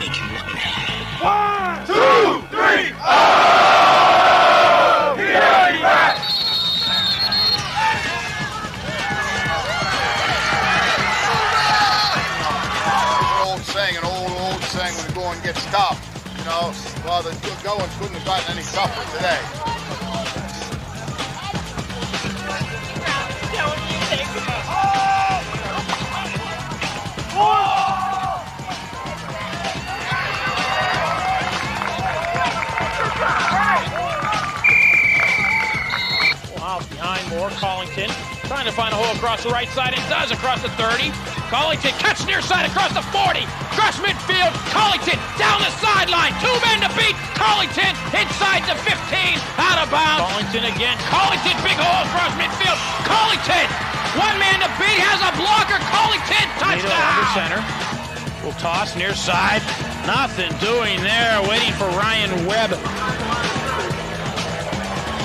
make him look bad. 1, 2, 3, oh! He back! An old saying when the going gets tough. You know, well, the going couldn't have gotten any tougher today. House behind more. Collington trying to find a hole across the right side and does across the 30. Collington cuts near side across the 40. Across midfield. Collington down the sideline. 2 men to beat. Collington inside the 15. Out of bounds. Collington again. Collington big hole across midfield. Collington 1 man to beat. Has a blocker. Collington touchdown. Under center. Will toss near side. Nothing doing there. Waiting for Ryan Webb.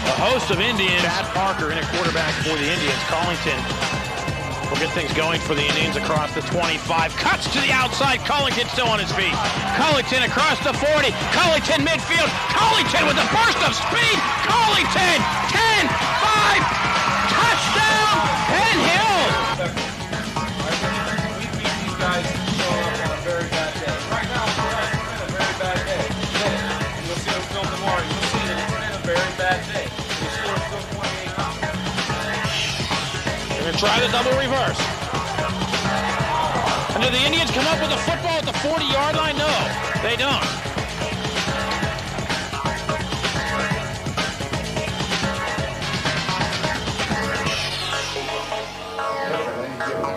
A host of Indians. Chad Parker in at quarterback for the Indians. Collington will get things going for the Indians across the 25. Cuts to the outside. Collington still on his feet. Collington across the 40. Collington midfield. Collington with a burst of speed. Collington 10, 5. Touchdown, Penn Hills. We beat these guys showing up on a very bad day. Right now, it's been a very bad day. You'll see them film tomorrow. You'll see that it's been a very bad day. We scored still 28 points. They're going to try the double reverse. And do the Indians come up with a football at the 40-yard line? No, they don't.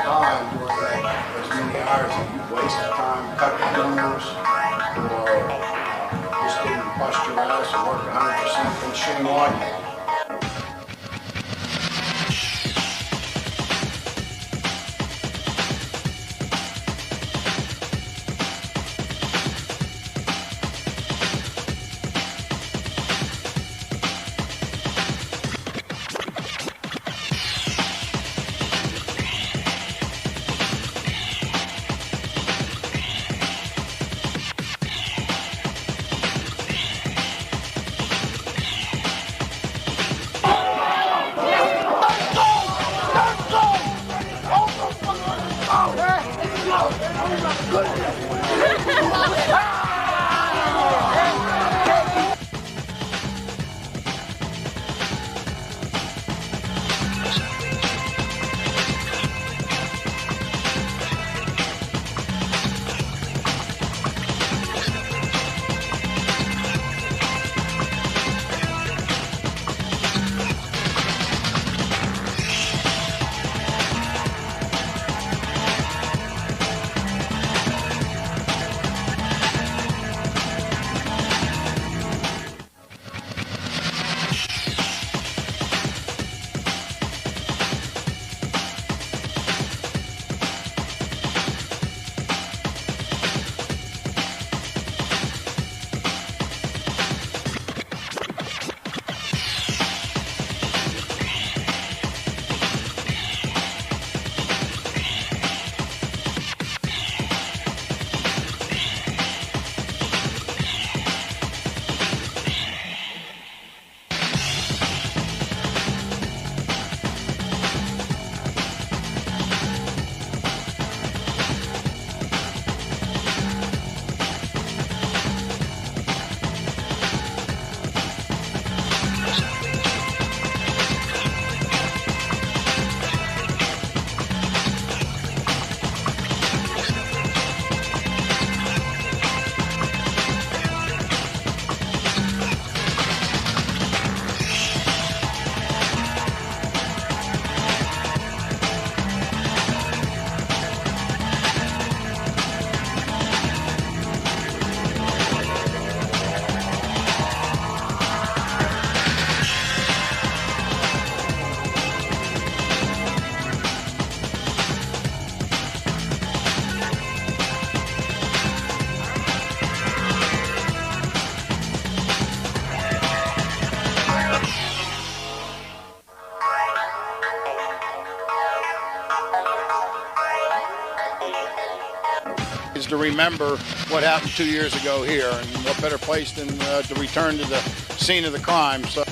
Time during as many hours that you wasted time cutting corners or just didn't bust your ass and work 100%, then shame on you. is to remember what happened 2 years ago here, and what better place than to return to the scene of the crime. So.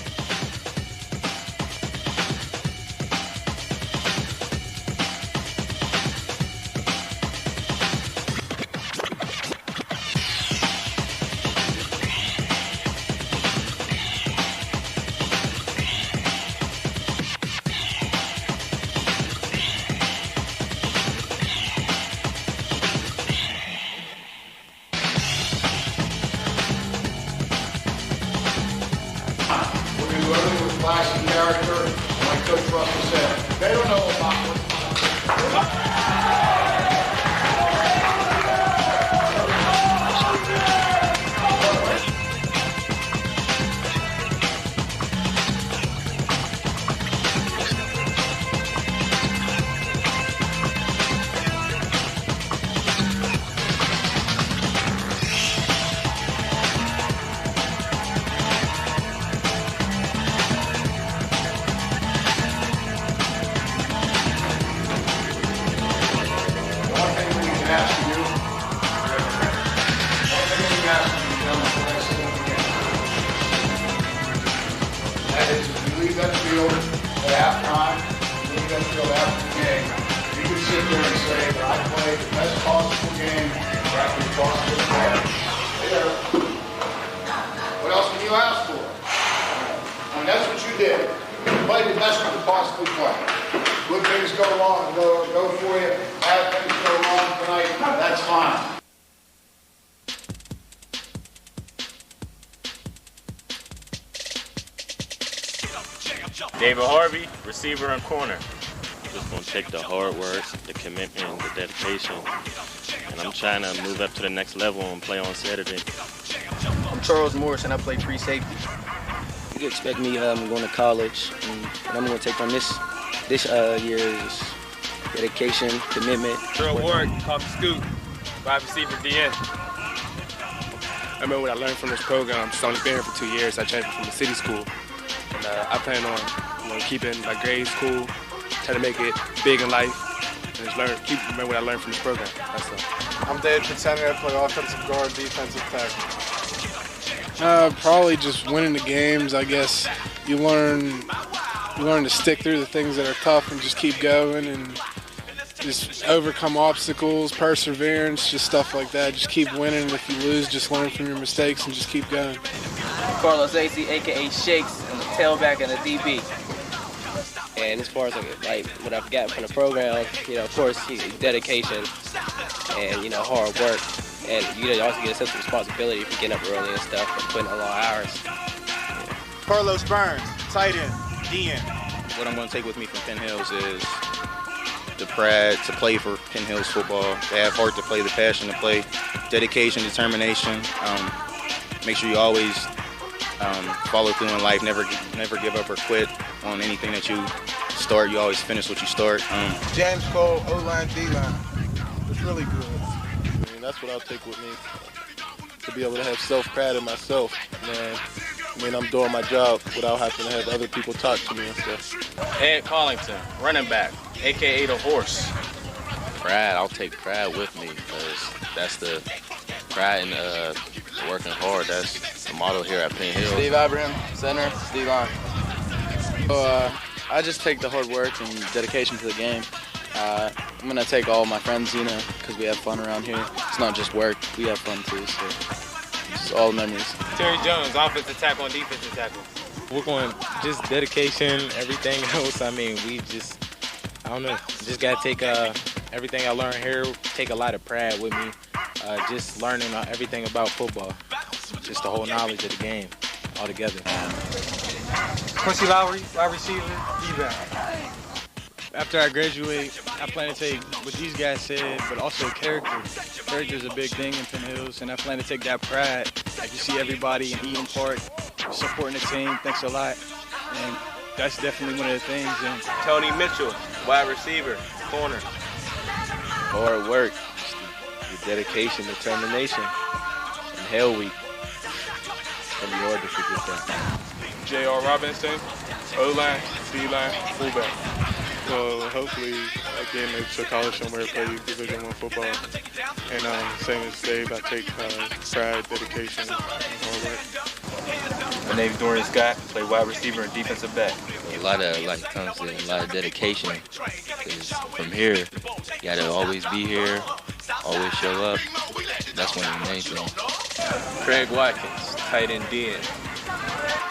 Class and character, like Coach Russell said. They don't know about what. That field at halftime, leave that field after the game, you can sit there and say that I played the best possible game that we possibly played. What else can you ask for? I mean, that's what you did. You played the best you could possibly play. Good things go wrong, go for you. Bad things go wrong tonight, that's fine. David Harvey, receiver and corner. Just gonna take the hard work, the commitment, and the dedication, and I'm trying to move up to the next level and play on Saturday. I'm Charles Morris, and I play free safety. You can expect me going to college, and what I'm gonna take from this year is dedication, commitment. Drill work, talk scoop, wide receiver DN. I remember what I learned from this program. Just only been here for 2 years. I transferred from the city school. And I plan on keeping my grades cool, try to make it big in life, and just remember what I learned from this program. That's all. I'm Dave Pretender. I play offensive guard, defensive tackle. Probably just winning the games. I guess you learn to stick through the things that are tough and just keep going and just overcome obstacles, perseverance, just stuff like that. Just keep winning. And if you lose, just learn from your mistakes and just keep going. Carlos AC, a.k.a. Shakes, and the tailback and the DB. And as far as like what I've gotten from the program, of course, dedication and hard work, and you also get a sense of responsibility for getting up early and stuff and putting in a lot of hours. Carlos Burns, tight end, DN. What I'm going to take with me from Penn Hills is the pride to play for Penn Hills football, to have heart to play, the passion to play, dedication, determination. Make sure you always follow through in life, never give up or quit on anything that you start. You always finish what you start. James Cole, O-line, D-line. It's really good. I mean, that's what I'll take with me, to be able to have self-pride in myself. Man, I mean, I'm doing my job without having to have other people talk to me and stuff. Ed Collington, running back, a.k.a. the horse. Pride, I'll take pride with me because that's the pride in working hard. That's the motto here at Penn Hills. Steve Abraham, center, Steve on. I just take the hard work and dedication to the game. I'm going to take all my friends, because we have fun around here. It's not just work, we have fun too, so it's all memories. Terry Jones, offensive tackle and defensive tackle. We're going just dedication, everything else. I mean, I don't know, just got to take everything I learned here, take a lot of pride with me. Just learning everything about football, just the whole knowledge of the game altogether. Quincy Lowry, wide receiver, D-back. After I graduate, I plan to take what these guys said, but also character. Character is a big thing in Penn Hills, and I plan to take that pride. Like you see everybody in Eden Park supporting the team. Thanks a lot. And that's definitely one of the things. And Tony Mitchell, wide receiver, corner. Hard work, the dedication, determination, and Hell Week. It's going to be hard to forget that. J.R. Robinson, O-line, D-line, fullback. So hopefully like getting into college somewhere, play Division I football. And same as Dave, I take pride, dedication, and hard work. My name's Dorian Scott. Play wide receiver and defensive back. A lot of, like Tom said, a lot of dedication. Because from here, you gotta always be here, always show up. That's one of the main things. Craig Watkins, tight end DN.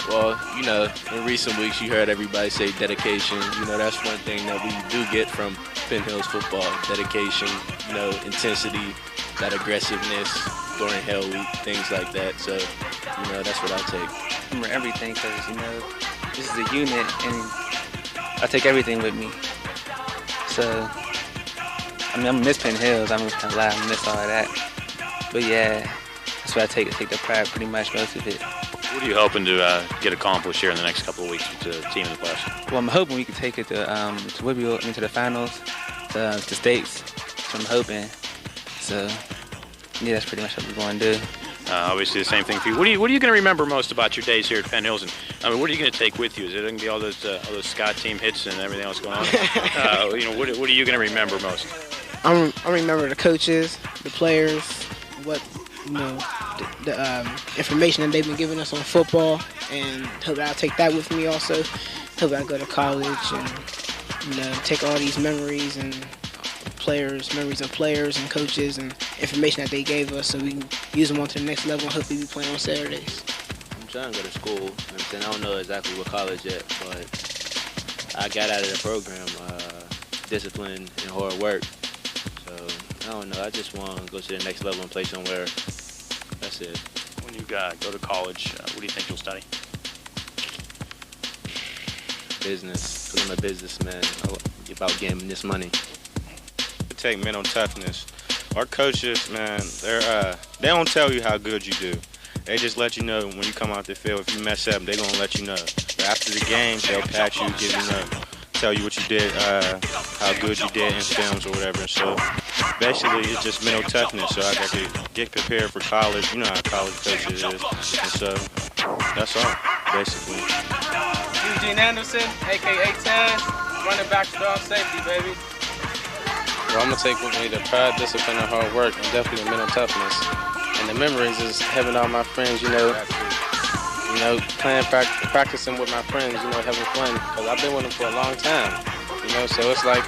Well, you know, in recent weeks you heard everybody say dedication. You know, that's one thing that we do get from Penn Hills football. Dedication, you know, intensity, that aggressiveness during Hell Week, things like that. So, you know, that's what I'll take. Remember everything because, you know, this is a unit and I take everything with me. So, I mean, I'm gonna miss Penn Hills. I'm gonna lie, I'm gonna miss all of that. But yeah, that's what I take the pride, pretty much most of it. What are you hoping to get accomplished here in the next couple of weeks with the team in the playoffs? Well, I'm hoping we can take it to Whitfield, to the finals, to states. So I'm hoping. So yeah, that's pretty much what we're going to do. Obviously, the same thing for you. What are you going to remember most about your days here at Penn Hills? And I mean, what are you going to take with you? Is it going to be all those Scott team hits and everything else going on? You know, what are you going to remember most? I remember the coaches, the players, what the information that they've been giving us on football, and hope I'll take that with me also. Hope I go to college and take all these memories and memories of players and coaches and information that they gave us so we can use them on to the next level and hopefully be playing on Saturdays. I'm trying to go to school. You know what I'm saying? I don't know exactly what college yet, but I got out of the program, discipline and hard work. So, I don't know. I just want to go to the next level and play somewhere. That's it. When you go to college, what do you think you'll study? Business. Because I'm a businessman. About getting this money. Take mental toughness. Our coaches, man, they don't tell you how good you do. They just let you know when you come out the field. If you mess up, they're gonna let you know. But after the game, they'll pat you, give you tell you what you did, how good you did in films or whatever. So basically, it's just mental toughness. So I got to get prepared for college. You know how college coaches is, and so that's all basically. Eugene Anderson, aka Taz, running back, strong safety, baby. Well, I'm going to take with me the pride, discipline, and hard work, and definitely the mental toughness. And the memories is having all my friends, playing, practicing with my friends, having fun. Because I've been with them for a long time, so it's like,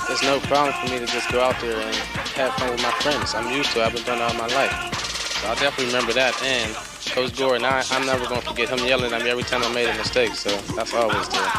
it's no problem for me to just go out there and have fun with my friends. I'm used to it. I've been doing it all my life. So I'll definitely remember that. And Coach Gordon, I'm never going to forget him yelling at me every time I made a mistake. So that's always there.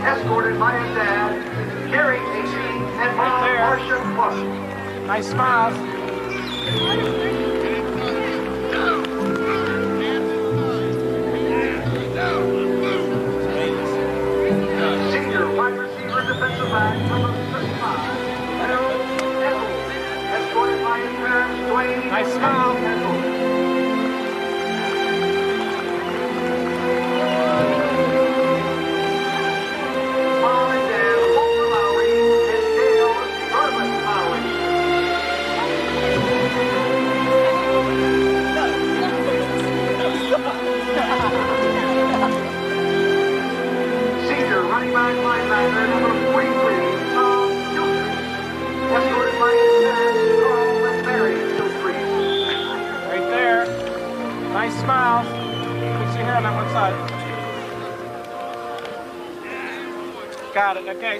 escorted by his dad, Gary Casey, and mom, Marcia Clark. Nice smiles. Senior wide receiver, defensive back, number 55, Harold Eccles, escorted by his parents, Dwayne. Nice smile. Mom and Dad, Walter Lowry, and Dale Garland Lowry. Senior running back linebacker, number 43, Tom Gilchrist, escorted by his parents, Carl and Mary Gilchrist. Right there. Nice smile. Fix your hair on that one side. Got it, okay.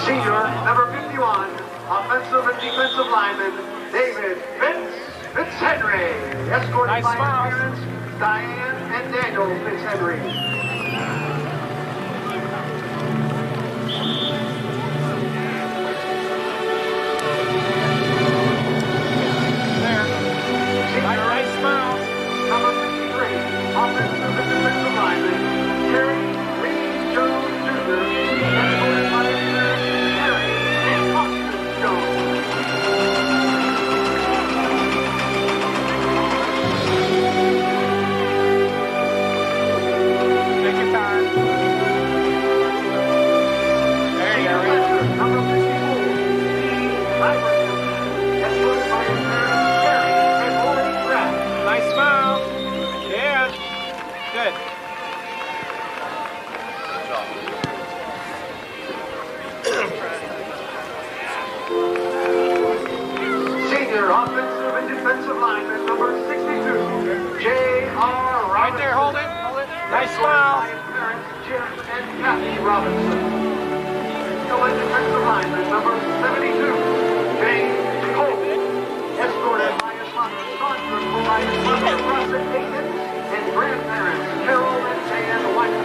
Senior, number 51, offensive and defensive lineman, David Fitzhenry, escorted Nice by smile. his parents, Diane and Daniel Fitzhenry. Nice smile. Number 53, offensive and defensive lineman, Terry Lee Jones Jr., escorted by his parents, Terry and Austin Jones. Take your time. There you go. Number 54, Steve Iverson, escorted by his parents, Terry and Lori Pratt. Nice smile. Yeah. Good. Senior offensive and defensive lineman, number 62, J.R. Robinson. Right there, hold it. Nice smile. By his parents, Jim and Kathy Robinson. Still a defensive lineman, number 72, James Cole. Escorted by his mother, Sandra, by his mother, Robin Aiken, and grandparents, Carol and Dan White.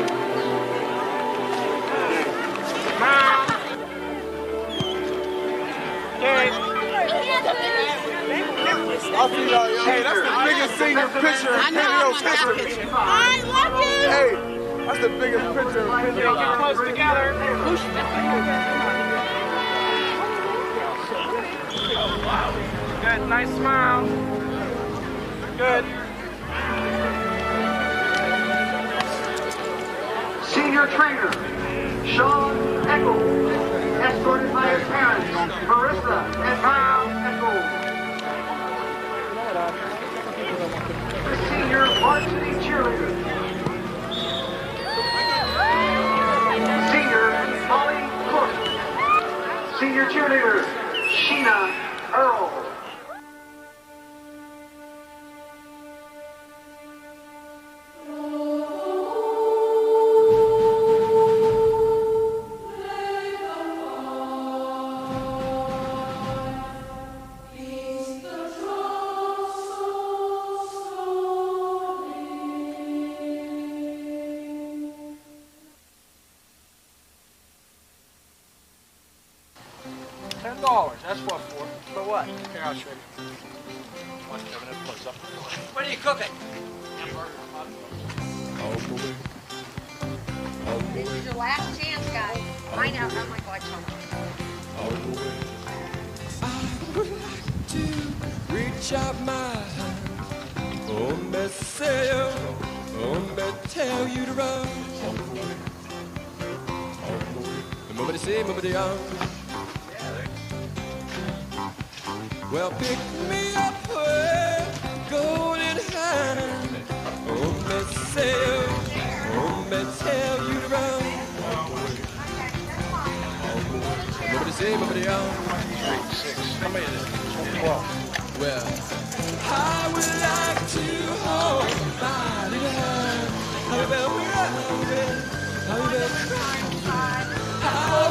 Smile. Okay. I'll see y'all, yo. Hey, that's the biggest senior picture in Penn Hills history. I love you. Hey, that's the biggest picture in Penn Hills Get close together. Good. Nice smile. Good. Senior trainer, Sean Eccles, escorted by his parents, Marissa and Tom Eccles. The senior varsity cheerleader. Senior Molly Cook. Senior cheerleader, Sheena Earl. $10. That's what for. For what? Here, I'll show you. What are you cooking? This is your last chance, guys. Find out how much I told to reach out my hand. Oh, me say, oh, me tell you to run. Nobody say, nobody on. Well, pick me up with golden hand. Oh, me say, oh, me tell you to run. Nobody say, nobody on. 6. How many is it? 12. Well, I would like to hold my little hand. I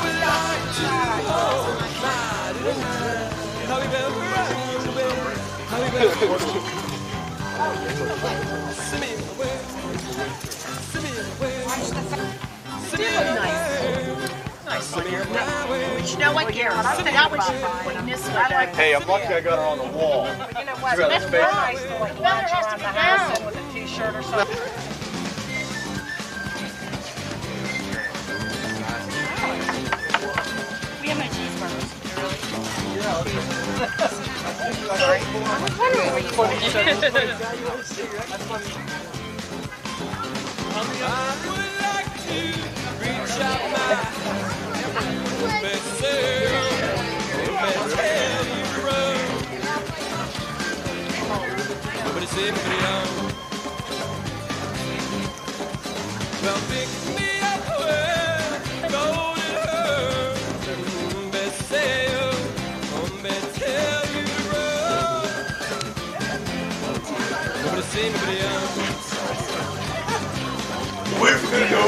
would like to hold my little hand. Send me away. You do look nice. Nice. But you know what, Garrett? That was weakness. Hey, I'm lucky I got her on the wall. But you know what? That's nice to like lounge around the house with a t-shirt or something. We have no cheeseburgers. Sorry. I was wondering where you were. Well, pick me up where golden hair, tell you the road. Nobody see nobody else. Where we go?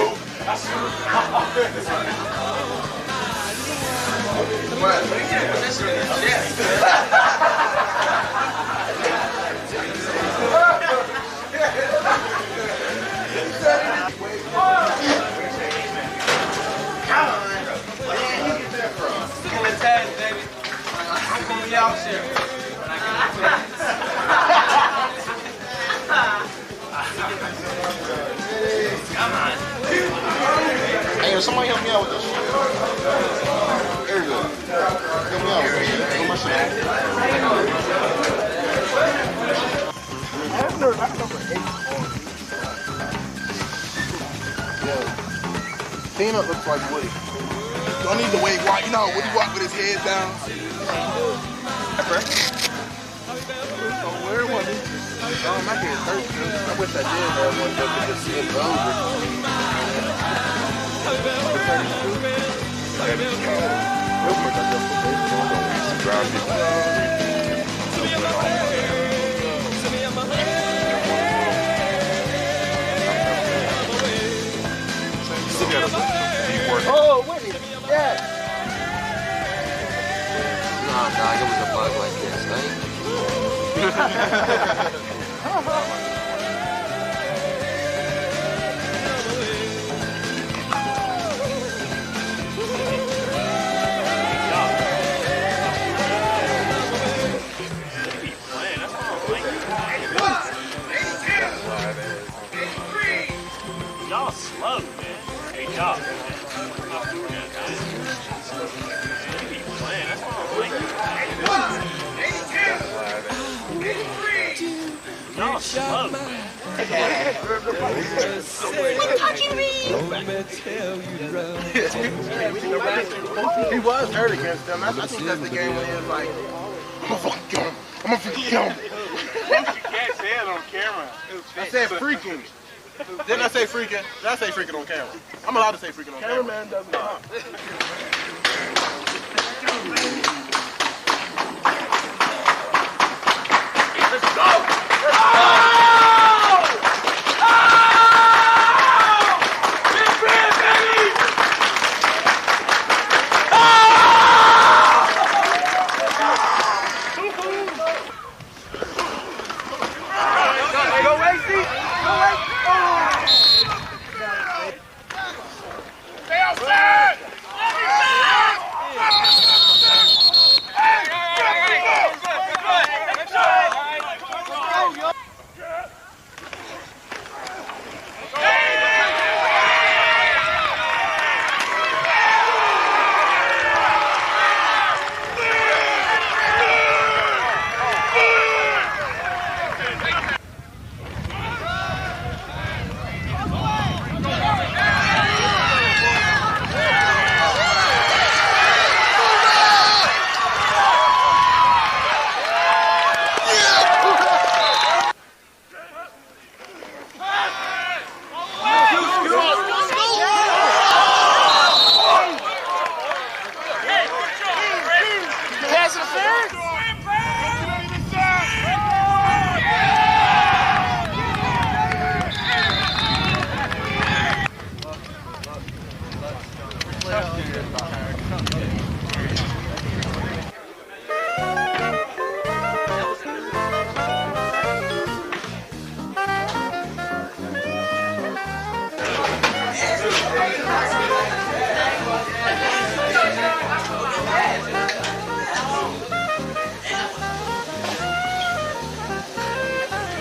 Hey, somebody help me out with this shit. There you go. Help me out with this shit. Put my shit Peanut looks like Woody. Do I need to wait? You know how Woody walk with his head down? Where was he? Oh, my head hurts. I wish I did have one that could just sit over. Oh, Whitney, yeah. Nah, dog, it was a bug like this, right? Y'all slow, man. Hey, y'all. Y'all slow, man. Quit touching me! He was hurt against them. I think that's the game when he was like, I'm gonna fucking kill him. I'm gonna fucking kill him. You can't say it on camera. I said freaking. Didn't I say freaking? Did I say freaking on camera? I'm allowed to say freaking on camera. Cameraman doesn't know. Let's go!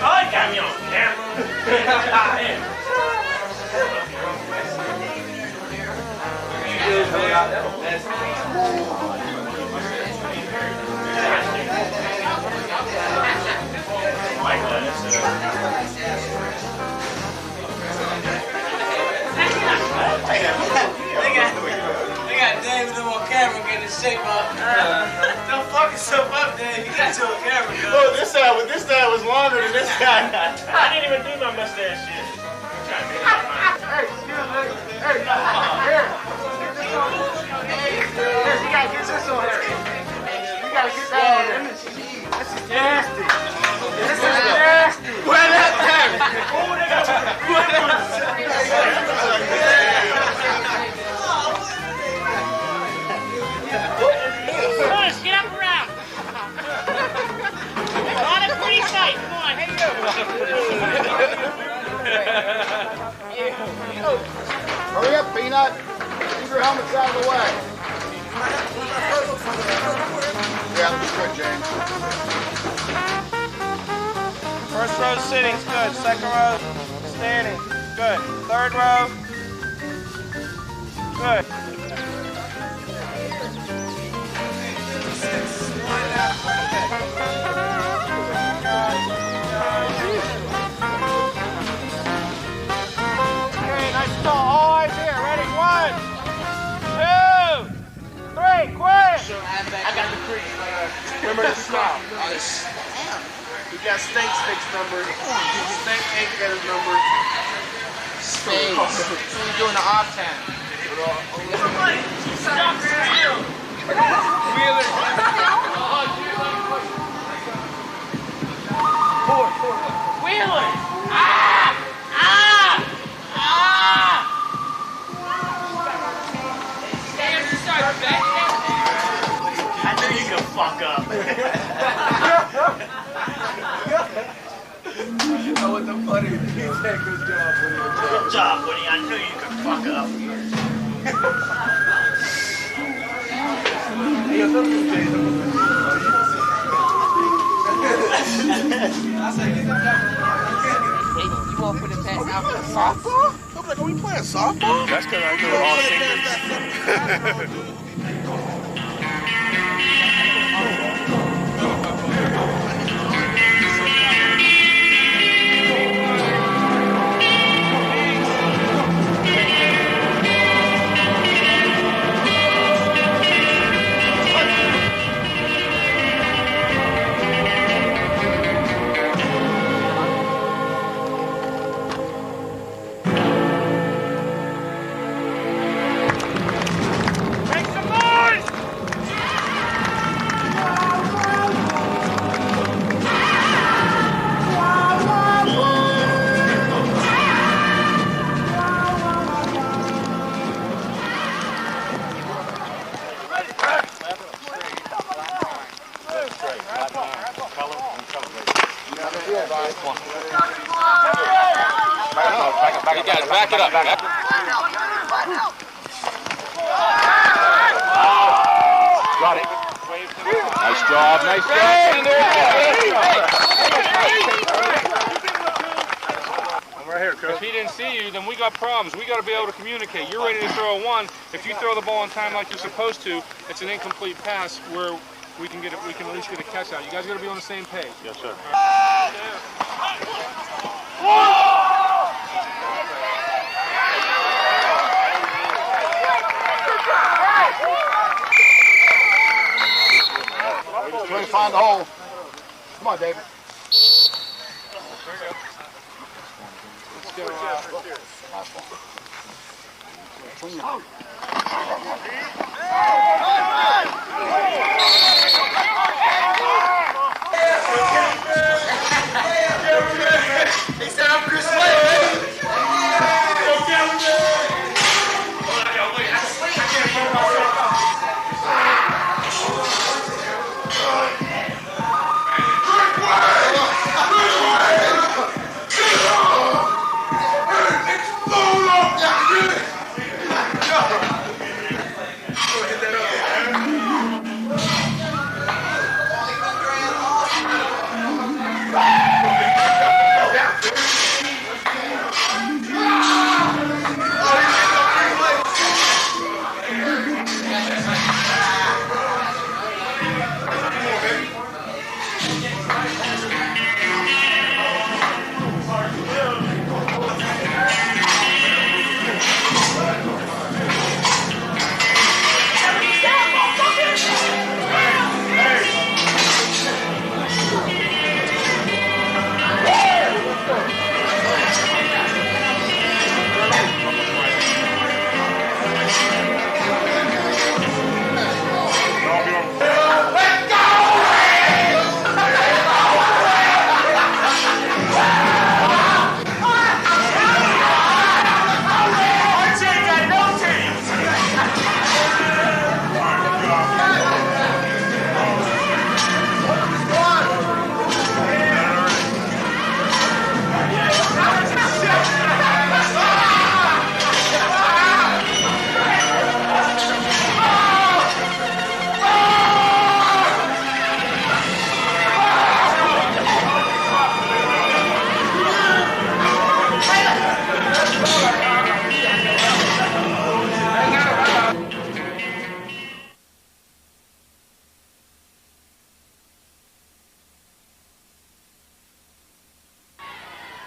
Oh, he got me on camera. They got David on camera getting his shape up. Don't fuck yourself up, Dave. You got to a camera. Oh, this side was longer than this side. I didn't even do my mustache shit. Hey, excuse me. Hey, here. Here, you gotta get this on here. You gotta get that on there. This is nasty. This is nasty. Where that time? Push, get up around. On a pretty sight, come on. Hurry up, Peanut. Keep your helmets out of the way. Yeah, that'll be good, James. First row sitting's good. Second row standing. Good. Third row. Good. Okay, nice stall. All eyes here. Ready? 1, 2, 3. Quick. I got the cream. Remember the smile. We got Steak Sticks number. Steak Egg Getter's number. Steak. We're doing the off time. Wheeler! Ah! Ah! Ah! I knew you could fuck up. You know what the funny is? He said good job, Woody. Good job, Woody. I knew you could fuck up. You want to put it past out for softball? I'm like, are we playing softball? That's because I'm doing all the fingers. Back it up. Got it. Nice job. I'm right here, Coach. If he didn't see you, then we got problems. We got to be able to communicate. You're ready to throw a 1. If you throw the ball in time like you're supposed to, it's an incomplete pass where we can at least get a catch out. You guys got to be on the same page. Yes, sir. Just trying to find the hole. Come on, David. He said I'm Chris Lake.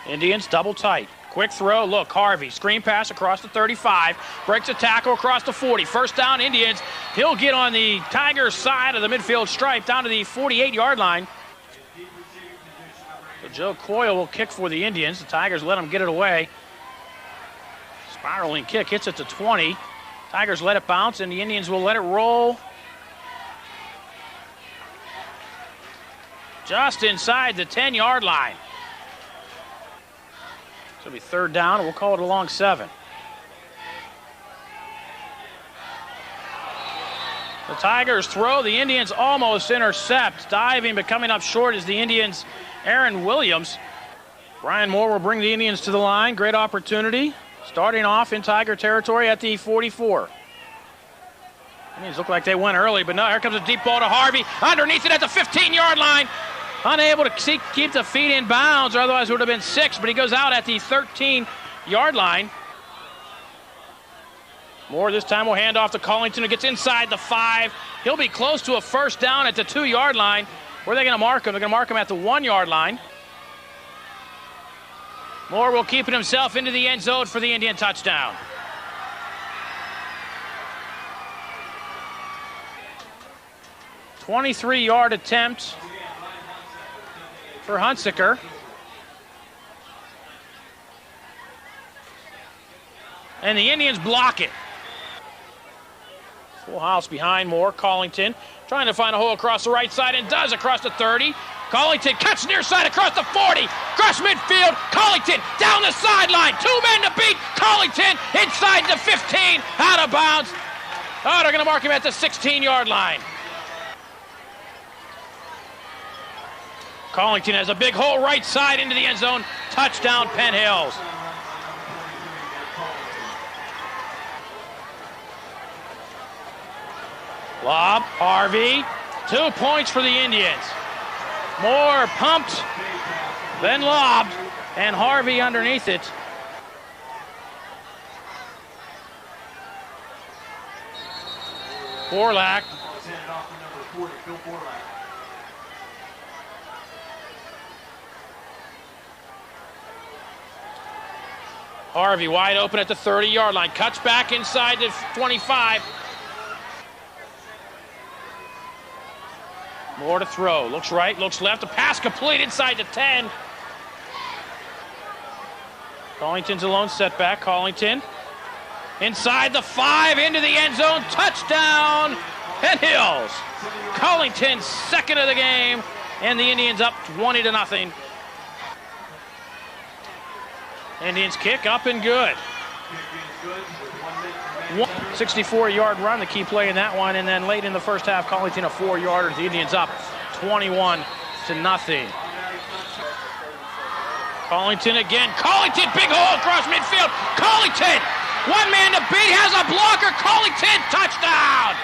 Indians double tight. Quick throw, look, Harvey, screen pass across the 35, breaks a tackle across the 40. First down, Indians. He'll get on the Tigers' side of the midfield stripe down to the 48-yard line. So Joe Coyle will kick for the Indians. The Tigers let him get it away. Spiraling kick, hits it to 20. Tigers let it bounce, and the Indians will let it roll just inside the 10-yard line. It'll be third down, and we'll call it a long 7. The Tigers throw, the Indians almost intercept. Diving but coming up short is the Indians' Aaron Williams. Brian Moore will bring the Indians to the line. Great opportunity. Starting off in Tiger territory at the 44. Indians look like they went early, but no, here comes a deep ball to Harvey. Underneath it at the 15-yard line. Unable to keep the feet in bounds, or otherwise it would have been 6, but he goes out at the 13-yard line. Moore this time will hand off to Collington, who gets inside the 5. He'll be close to a first down at the 2-yard line. Where are they going to mark him? They're going to mark him at the 1-yard line. Moore will keep it himself into the end zone for the Indian touchdown. "23-yard attempt for Hunsaker. And the Indians block it. Full house behind Moore. Collington trying to find a hole across the right side, and does across the 30. Collington cuts near side across the 40. Across midfield. Collington down the sideline. 2 men to beat. Collington inside the 15. Out of bounds. Oh, they're going to mark him at the 16-yard line. Collington has a big hole right side into the end zone. Touchdown, Penn Hills. Lob, Harvey. 2 points for the Indians. Moore pumped, then lobbed, and Harvey underneath it. Borlak. Harvey wide open at the 30-yard line. Cuts back inside the 25. Moore to throw. Looks right, looks left. A pass complete inside the 10. Collington's a lone setback. Collington inside the 5, into the end zone. Touchdown, Penn Hills. Collington's second of the game, and the Indians up 20-0. Indians kick up and good. 64-yard run, the key play in that one, and then late in the first half, Collington a 4-yarder. The Indians up 21-0. Collington again. Collington, big hole across midfield. Collington One man to beat, has a blocker. Collington, touchdown.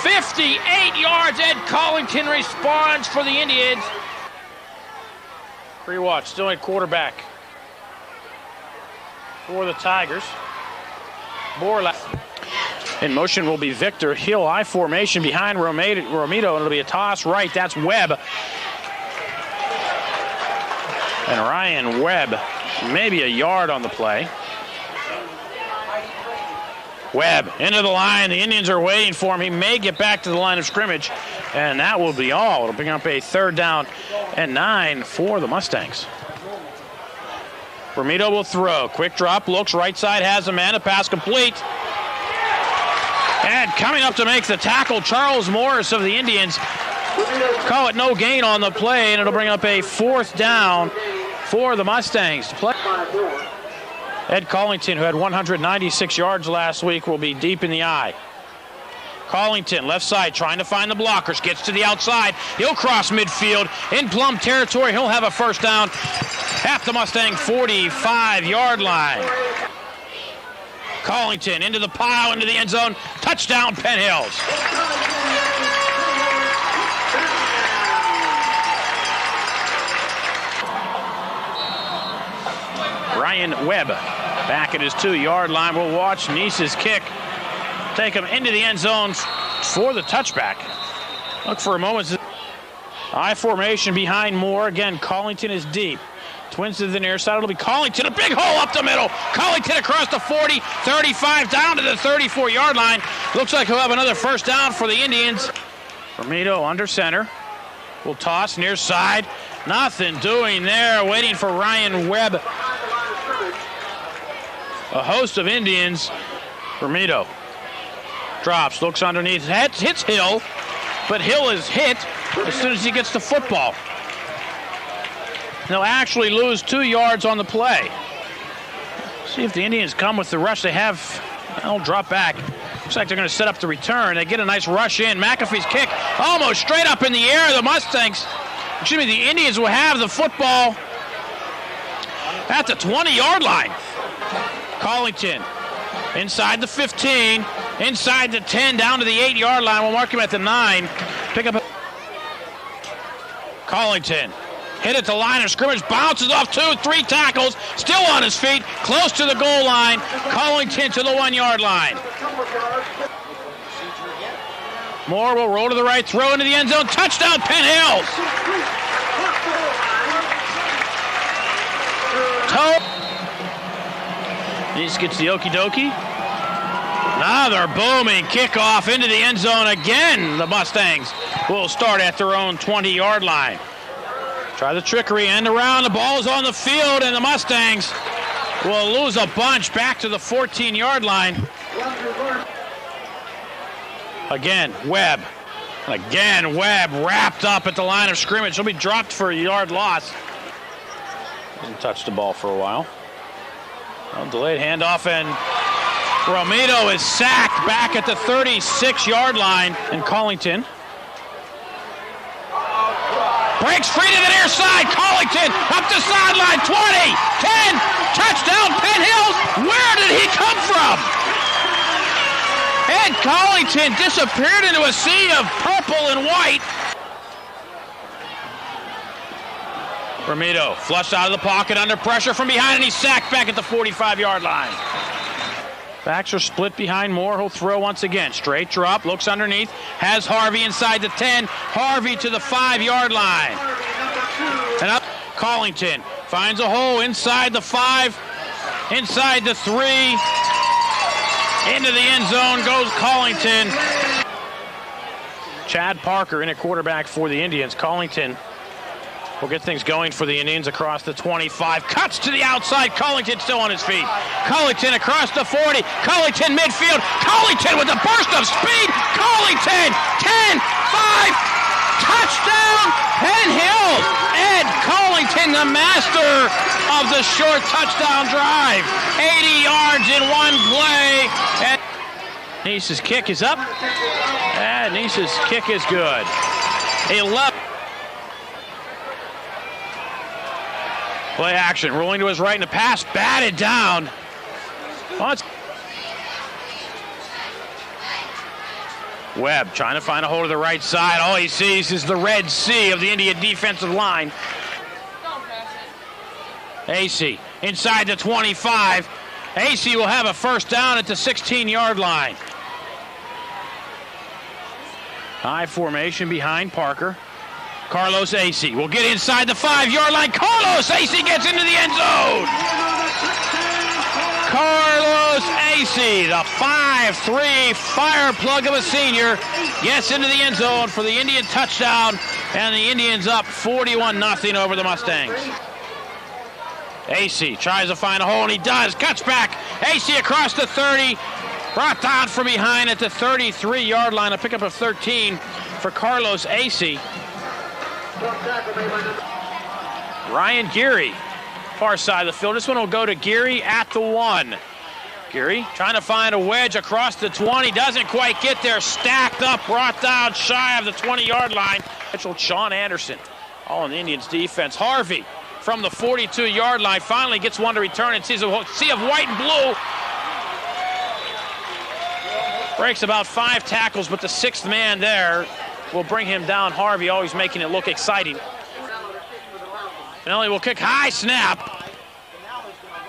58 yards. Ed Collington responds for the Indians. Free watch, still at quarterback for the Tigers. In motion will be Victor Hill. I formation behind Romito, and it'll be a toss right. That's Webb. And Ryan Webb, maybe a yard on the play. Webb into the line. The Indians are waiting for him. He may get back to the line of scrimmage, and that will be all. It'll bring up a 3rd down and 9 for the Mustangs. Romito will throw. Quick drop, looks right side, has a man. A pass complete. And coming up to make the tackle, Charles Morris of the Indians. Call it no gain on the play, and it'll bring up a 4th down for the Mustangs. Ed Collington, who had 196 yards last week, will be deep in the eye. Collington, left side, trying to find the blockers. Gets to the outside. He'll cross midfield. In plum territory, he'll have a 1st down at the Mustang 45-yard line. Collington into the pile, into the end zone. Touchdown, Penn Hills. Ryan Webb back at his 2-yard line. We'll watch Nice's kick take him into the end zone for the touchback. Look for a moment. I formation behind Moore. Again, Collington is deep. Twins to the near side. It'll be Collington. A big hole up the middle. Collington across the 40, 35, down to the 34-yard line. Looks like he'll have another 1st down for the Indians. Romito under center. Will toss near side. Nothing doing there. Waiting for Ryan Webb. A host of Indians. Romito drops, looks underneath, hits Hill, but Hill is hit as soon as he gets the football. They'll actually lose 2 yards on the play. See if the Indians come with the rush they have. They'll drop back. Looks like they're going to set up the return. They get a nice rush in. McAfee's kick almost straight up in the air. The Mustangs, the Indians will have the football at the 20-yard line. Collington inside the 15, inside the 10, down to the 8-yard line. We'll mark him at the 9. Pick up Collington. Hit at the line of scrimmage, bounces off 2, 3 tackles, still on his feet, close to the goal line. Collington to the 1-yard line. Moore will roll to the right, throw into the end zone. Touchdown, Penn Hills. Nice gets the okie dokie. Another booming kickoff into the end zone again. The Mustangs will start at their own 20-yard line. Try the trickery, end around. The ball's on the field, and the Mustangs will lose a bunch back to the 14-yard line. Again, Webb. Again, Webb wrapped up at the line of scrimmage. He'll be dropped for a yard loss. Didn't touch the ball for a while. Well, delayed handoff, and Romito is sacked back at the 36-yard line. And Collington breaks free to the near side. Collington up the sideline. 20, 10, touchdown, Penn Hills. Where did he come from? Ed Collington disappeared into a sea of purple and white. Romito flushed out of the pocket under pressure from behind, and he's sacked back at the 45-yard line. Backs are split behind Moore. He'll throw once again. Straight drop, looks underneath, has Harvey inside the 10. Harvey to the 5-yard line. And up, Collington finds a hole inside the 5, inside the 3. Into the end zone goes Collington. Chad Parker in at quarterback for the Indians. Collington will get things going for the Indians across the 25. Cuts to the outside. Collington still on his feet. Collington across the 40. Collington midfield. Collington with a burst of speed. Collington 10, 5. Touchdown, Penn Hills. Ed Collington, the master of the short touchdown drive. 80 yards in one play. And Nice's kick is up. And Nice's kick is good. 11. Play action, rolling to his right, and the pass batted down. Webb trying to find a hold of the right side. All he sees is the Red Sea of the Indian defensive line. AC inside the 25. AC will have a first down at the 16-yard line. High formation behind Parker. Carlos AC will get inside the 5-yard line. Carlos AC gets into the end zone. Carlos AC, the 5'3" fire plug of a senior, gets into the end zone for the Indian touchdown, and the Indians up 41-0 over the Mustangs. AC tries to find a hole, and he does. Cuts back. AC across the 30. Brought down from behind at the 33-yard line. A pickup of 13 for Carlos AC. Ryan Geary, far side of the field. This one will go to Geary at the 1. Geary trying to find a wedge across the 20. Doesn't quite get there. Stacked up, brought down shy of the 20-yard line. Mitchell Sean Anderson, all in the Indians defense. Harvey from the 42-yard line finally gets one to return and sees a sea of white and blue. Breaks about 5 tackles, but the 6th man there will bring him down. Harvey always making it look exciting. Finelli will kick high, snap.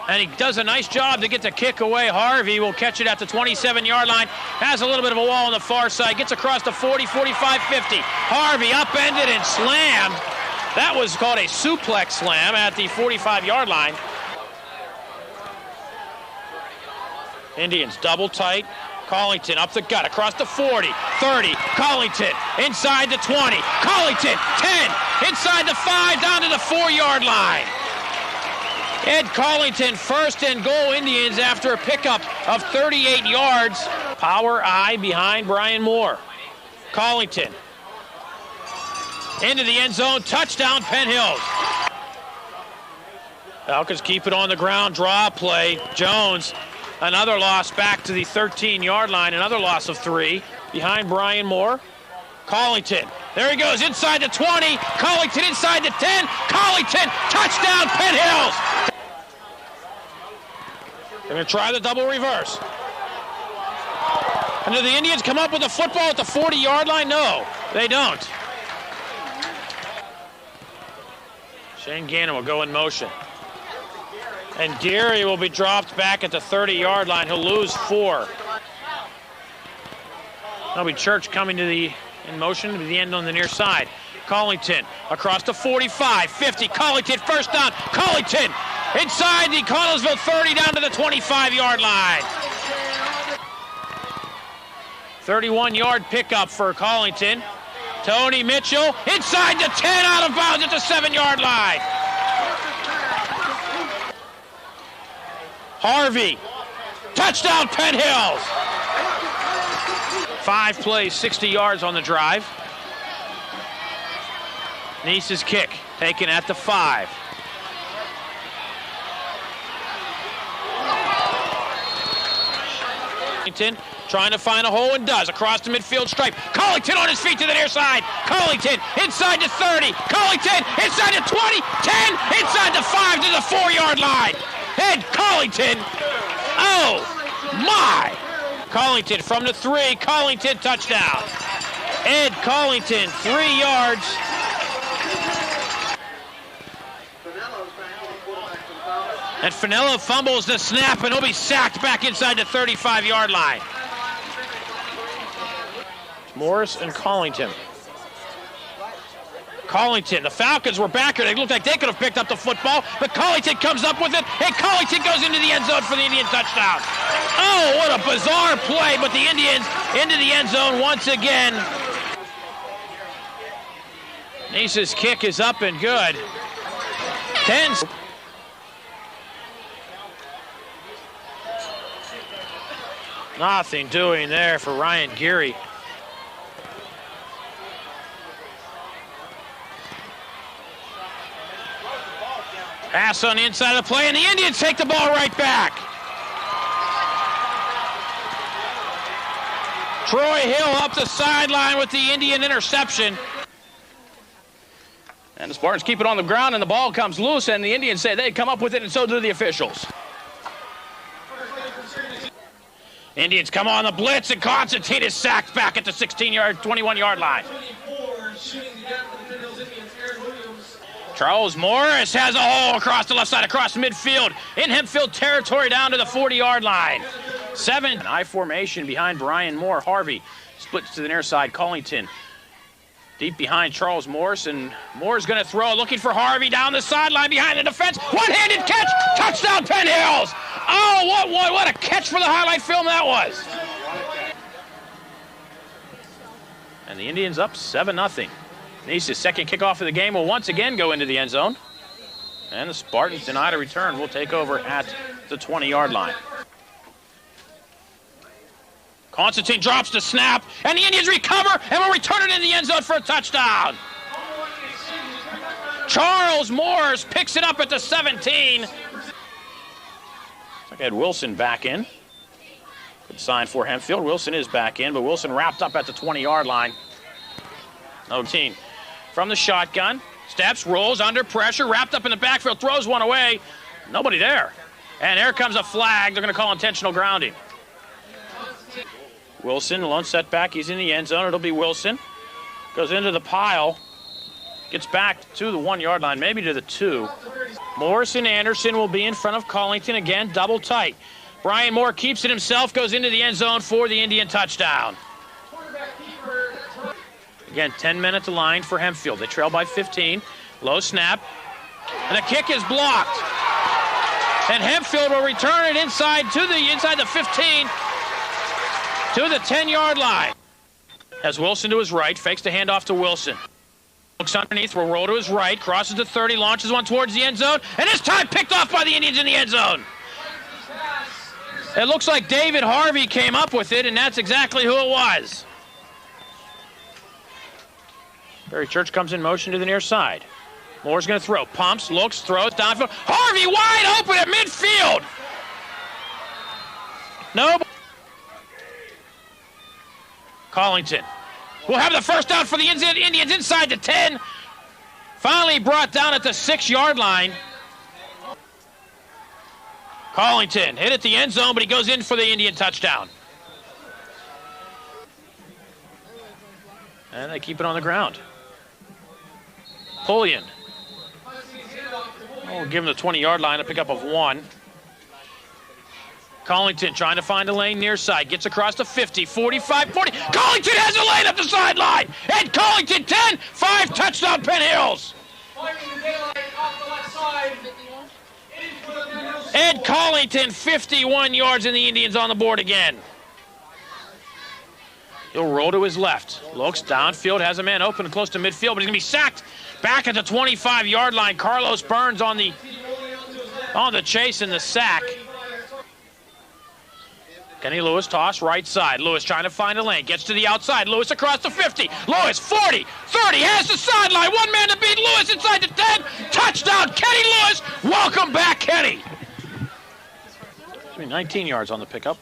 And he does a nice job to get the kick away. Harvey will catch it at the 27-yard line. Has a little bit of a wall on the far side. Gets across the 40, 45, 50. Harvey upended and slammed. That was called a suplex slam at the 45-yard line. Indians double tight. Collington up the gut, across the 40, 30, Collington, inside the 20, Collington, 10, inside the 5, down to the 4-yard line. Ed Collington, first and goal Indians after a pickup of 38 yards. Power eye behind Brian Moore. Collington, into the end zone, touchdown Penn Hills. Falcons keep it on the ground, draw play, Jones. Another loss back to the 13-yard line, another loss of 3 behind Brian Moore. Collington, there he goes, inside the 20, Collington inside the 10, Collington, touchdown Penn Hills! They're going to try the double reverse. And do the Indians come up with a football at the 40-yard line? No, they don't. Shane Gannon will go in motion. And Geary will be dropped back at the 30-yard line. He'll lose 4. That'll be Church coming to the in motion to the end on the near side. Collington across the 45, 50. Collington first down. Collington inside the Connellsville 30 down to the 25-yard line. 31-yard pickup for Collington. Tony Mitchell inside the 10, out of bounds at the 7-yard line. Harvey, touchdown Penn Hills. 5 plays, 60 yards on the drive. Neese's kick, taken at the 5. Trying to find a hole and does, across the midfield stripe. Collington on his feet to the near side. Collington inside the 30. Collington inside the 20, 10, inside the 5 to the 4-yard line. Ed Collington, oh my! Collington from the 3, Collington touchdown. Ed Collington, 3 yards. And Finello fumbles the snap, and he'll be sacked back inside the 35-yard line. Morris and Collington. Collington, the Falcons were back here. They looked like they could have picked up the football, but Collington comes up with it, and Collington goes into the end zone for the Indian touchdown. Oh, what a bizarre play, but the Indians into the end zone once again. Neese's kick is up and good. 10. Nothing doing there for Ryan Geary. Pass on the inside of the play, and the Indians take the ball right back. Troy Hill up the sideline with the Indian interception. And the Spartans keep it on the ground, and the ball comes loose, and the Indians say they'd come up with it, and so do the officials. Indians come on the blitz, and Constantine is sacked back at the 21-yard line. Charles Morris has a hole across the left side, across midfield, in Hempfield territory down to the 40-yard line. 7. An I formation behind Brian Moore. Harvey splits to the near side. Collington deep behind Charles Morris, and Moore's going to throw, looking for Harvey down the sideline behind the defense. One-handed catch, touchdown Penn Hills. Oh, what a catch for the highlight film that was. And the Indians up 7-0. Nice's second kickoff of the game will once again go into the end zone. And the Spartans denied a return. Will take over at the 20-yard line. Constantine drops the snap, and the Indians recover and will return it in the end zone for a touchdown. Charles Morris picks it up at the 17. Looks like Ed Wilson back in. Good sign for Hempfield. Wilson is back in, but Wilson wrapped up at the 20-yard line. 19. From the shotgun, steps, rolls, under pressure, wrapped up in the backfield, throws one away. Nobody there. And here comes a flag. They're going to call intentional grounding. Wilson, lone setback. He's in the end zone. It'll be Wilson. Goes into the pile. Gets back to the 1-yard line, maybe to the 2. Morrison Anderson will be in front of Collington again, double tight. Brian Moore keeps it himself, goes into the end zone for the Indian touchdown. Again, 10 men at the line for Hempfield. They trail by 15. Low snap. And the kick is blocked. And Hempfield will return it inside the 15 to the 10-yard line. Has Wilson to his right, fakes the handoff to Wilson. Looks underneath, will roll to his right, crosses the 30, launches one towards the end zone, and this time picked off by the Indians in the end zone. It looks like David Harvey came up with it, and that's exactly who it was. Barry Church comes in motion to the near side. Moore's going to throw. Pumps, looks, throws, downfield. Harvey wide open at midfield. No. Collington will have the first down for the Indians inside the 10. Finally brought down at the 6-yard line. Collington hit at the end zone, but he goes in for the Indian touchdown. And they keep it on the ground. Pullian. We'll give him the 20-yard line, a pickup of 1. Collington trying to find a lane near side. Gets across the 50, 45, 40. Collington has a lane up the sideline. And Collington 10, 5 touchdown Penn Hills. Ed Collington 51 yards and the Indians on the board again. He'll roll to his left. Looks downfield, has a man open and close to midfield, but he's going to be sacked back at the 25-yard line. Carlos Burns on the chase and the sack. Kenny Lewis toss right side. Lewis trying to find a lane. Gets to the outside. Lewis across the 50. Lewis 40, 30, has the sideline. One man to beat Lewis inside the 10. Touchdown, Kenny Lewis. Welcome back, Kenny. 19 yards on the pickup.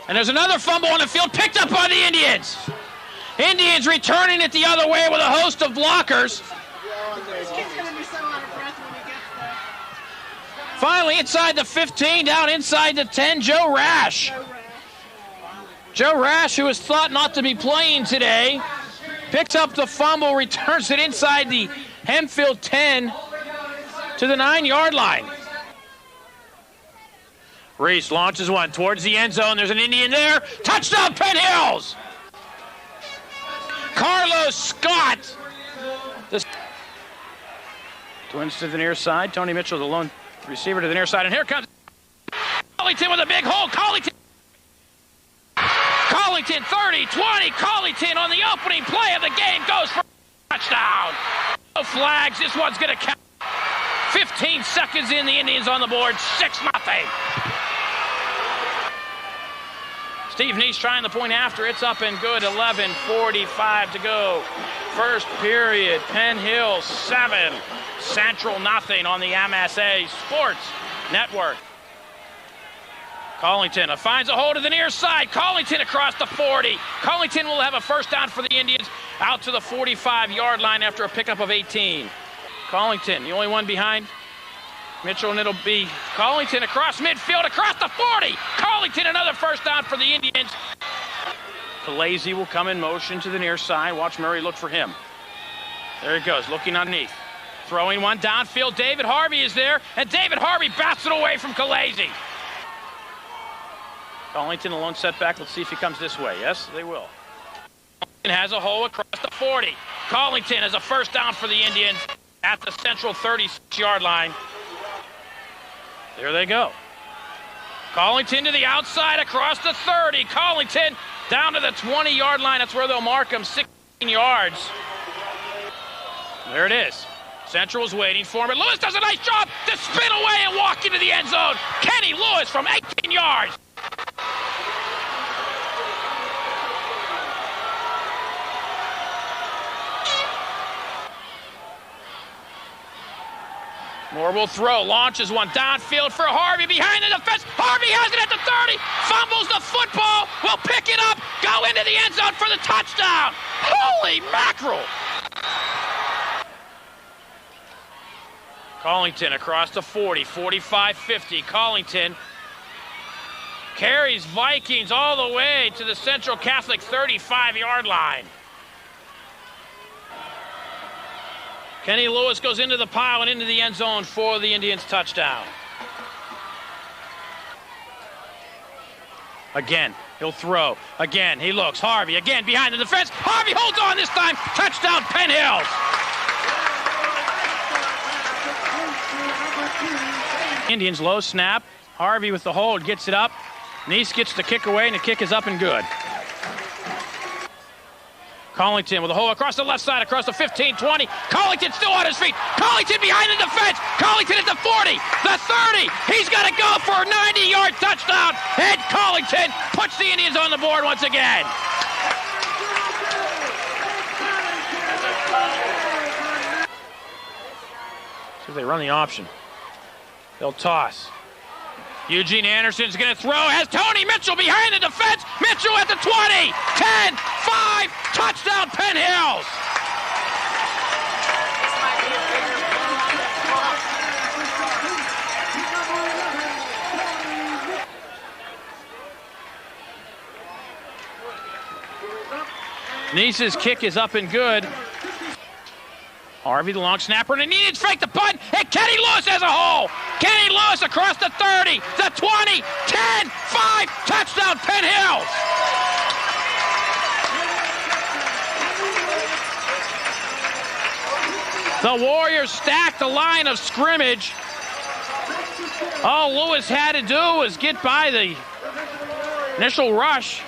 And there's another fumble on the field picked up by the Indians. Indians returning it the other way with a host of blockers. Finally, inside the 15, down inside the 10, Joe Rash. Joe Rash, who was thought not to be playing today, picks up the fumble, returns it inside the Hempfield 10 to the 9-yard line. Reese launches one towards the end zone. There's an Indian there. Touchdown, Penn Hills! Carlos Scott. The Twins to the near side. Tony Mitchell, the lone receiver to the near side. And here comes Collington with a big hole. Collington 30, 20. Collington on the opening play of the game goes for a touchdown. No flags. This one's going to count. 15 seconds in, the Indians on the board. 6-0. Steve Neese trying the point after. It's up and good. 11:45 to go. First period. Penn Hills 7. Central nothing on the MSA Sports Network. Collington finds a hole to the near side. Collington across the 40. Collington will have a first down for the Indians out to the 45-yard line after a pickup of 18. Collington, the only one behind Mitchell, and it'll be Collington across midfield, across the 40. Collington, another first down for the Indians. Calais will come in motion to the near side. Watch Murray look for him. There he goes, looking underneath. Throwing one downfield. David Harvey is there, and David Harvey bats it away from Calais. Collington, a lone setback. Let's see if he comes this way. Yes, they will. Collington has a hole across the 40. Collington has a first down for the Indians at the central 36-yard line. There they go. Collington to the outside across the 30. Collington down to the 20-yard line. That's where they'll mark him, 16 yards. There it is. Central's waiting for him, but Lewis does a nice job to spin away and walk into the end zone. Kenny Lewis from 18 yards. Moore will throw, launches one downfield for Harvey behind the defense. Harvey has it at the 30, fumbles the football, will pick it up, go into the end zone for the touchdown. Holy mackerel! Collington across the 40, 45, 50. Collington carries Vikings all the way to the Central Catholic 35-yard line. Kenny Lewis goes into the pile and into the end zone for the Indians' touchdown. Again, he'll throw. Again, he looks. Harvey again behind the defense. Harvey holds on this time. Touchdown, Penn Hills. Indians low snap. Harvey with the hold gets it up. Neese gets the kick away, and the kick is up and good. Collington with a hole across the left side, across the 15-20. Collington still on his feet. Collington behind the defense. Collington at the 40, the 30. He's got to go for a 90-yard touchdown. And Collington puts the Indians on the board once again. See if they run the option. They'll toss. Eugene Anderson's going to throw. Has Tony Mitchell behind the defense. Mitchell at the 20. 10, 5, touchdown Penn Hills. Neese's kick is up and good. Harvey, the long snapper, and he needed to fake the punt, and Kenny Lewis has a hole. Kenny Lewis across the 30, the 20, 10, 5, touchdown, Penn Hills. The Warriors stacked the line of scrimmage. All Lewis had to do was get by the initial rush.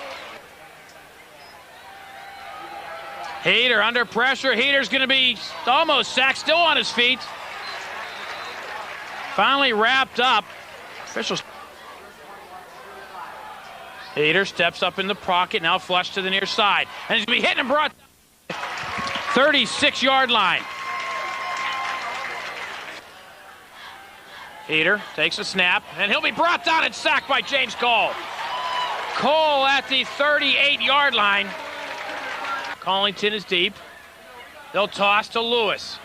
Heater under pressure. Heater's going to be almost sacked, still on his feet. Finally wrapped up. Officials. Heater steps up in the pocket, now flush to the near side. And he's going to be hit and brought 36-yard line. Heater takes a snap, and he'll be brought down and sacked by James Cole. Cole at the 38-yard line. Collington is deep. They'll toss to Lewis.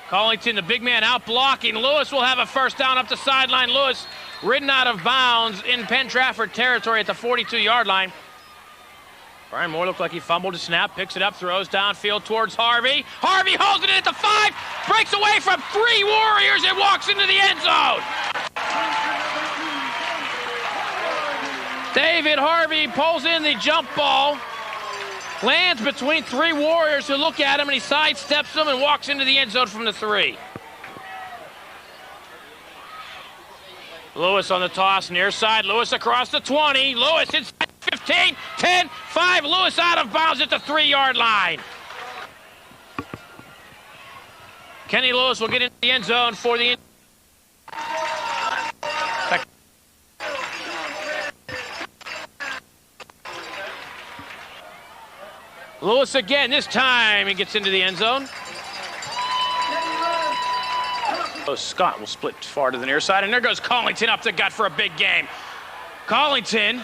Collington, the big man, out blocking. Lewis will have a first down up the sideline. Lewis ridden out of bounds in Penn Trafford territory at the 42-yard line. Brian Moore looked like he fumbled a snap, picks it up, throws downfield towards Harvey. Harvey holds it at the 5, breaks away from 3 Warriors and walks into the end zone. David Harvey pulls in the jump ball. Lands between 3 Warriors who look at him, and he sidesteps them and walks into the end zone from the 3. Lewis on the toss, near side. Lewis across the 20. Lewis inside 15, 10, 5. Lewis out of bounds at the 3-yard line. Kenny Lewis will get into the end zone for the... Lewis again, this time he gets into the end zone. Scott will split far to the near side, and there goes Collington up the gut for a big game. Collington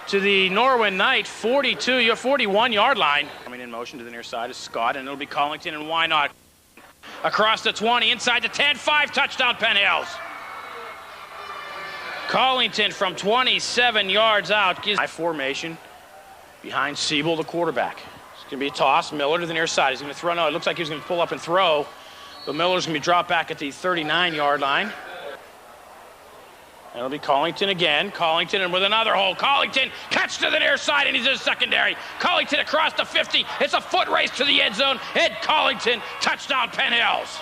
to the Norwin Knight 41-yard line. Coming in motion to the near side is Scott, and it'll be Collington, and why not? Across the 20, inside the 10, 5, touchdown Penn Hills. Collington from 27 yards out gives high formation behind Siebel, the quarterback. It's going to be a toss. Miller to the near side. He's going to throw. No, it looks like he's going to pull up and throw, but Miller's going to be dropped back at the 39-yard line. And it'll be Collington again. Collington, and with another hole. Collington, catch to the near side, and he's in secondary. Collington across the 50. It's a foot race to the end zone. Ed Collington, touchdown Penn Hills.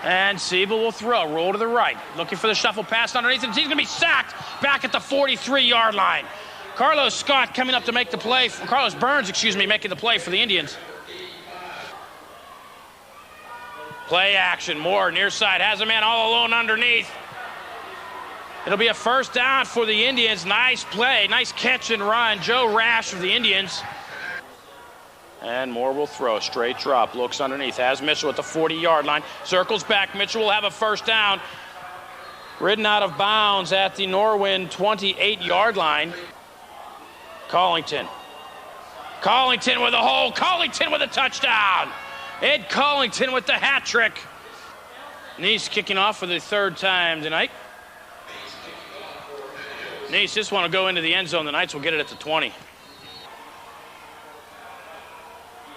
And Siebel will throw, roll to the right. Looking for the shuffle pass underneath, and he's going to be sacked back at the 43-yard line. Carlos Scott coming up to make the play. Carlos Burns, making the play for the Indians. Play action, Moore near side, has a man all alone underneath. It'll be a first down for the Indians. Nice play, nice catch and run. Joe Rash of the Indians. And Moore will throw, straight drop, looks underneath, has Mitchell at the 40-yard line, circles back, Mitchell will have a first down. Ridden out of bounds at the Norwin 28-yard line. Collington with a hole, Collington with a touchdown. Ed Collington with the hat trick. Nice kicking off for the third time tonight. Nice just want to go into the end zone. The Knights will get it at the 20.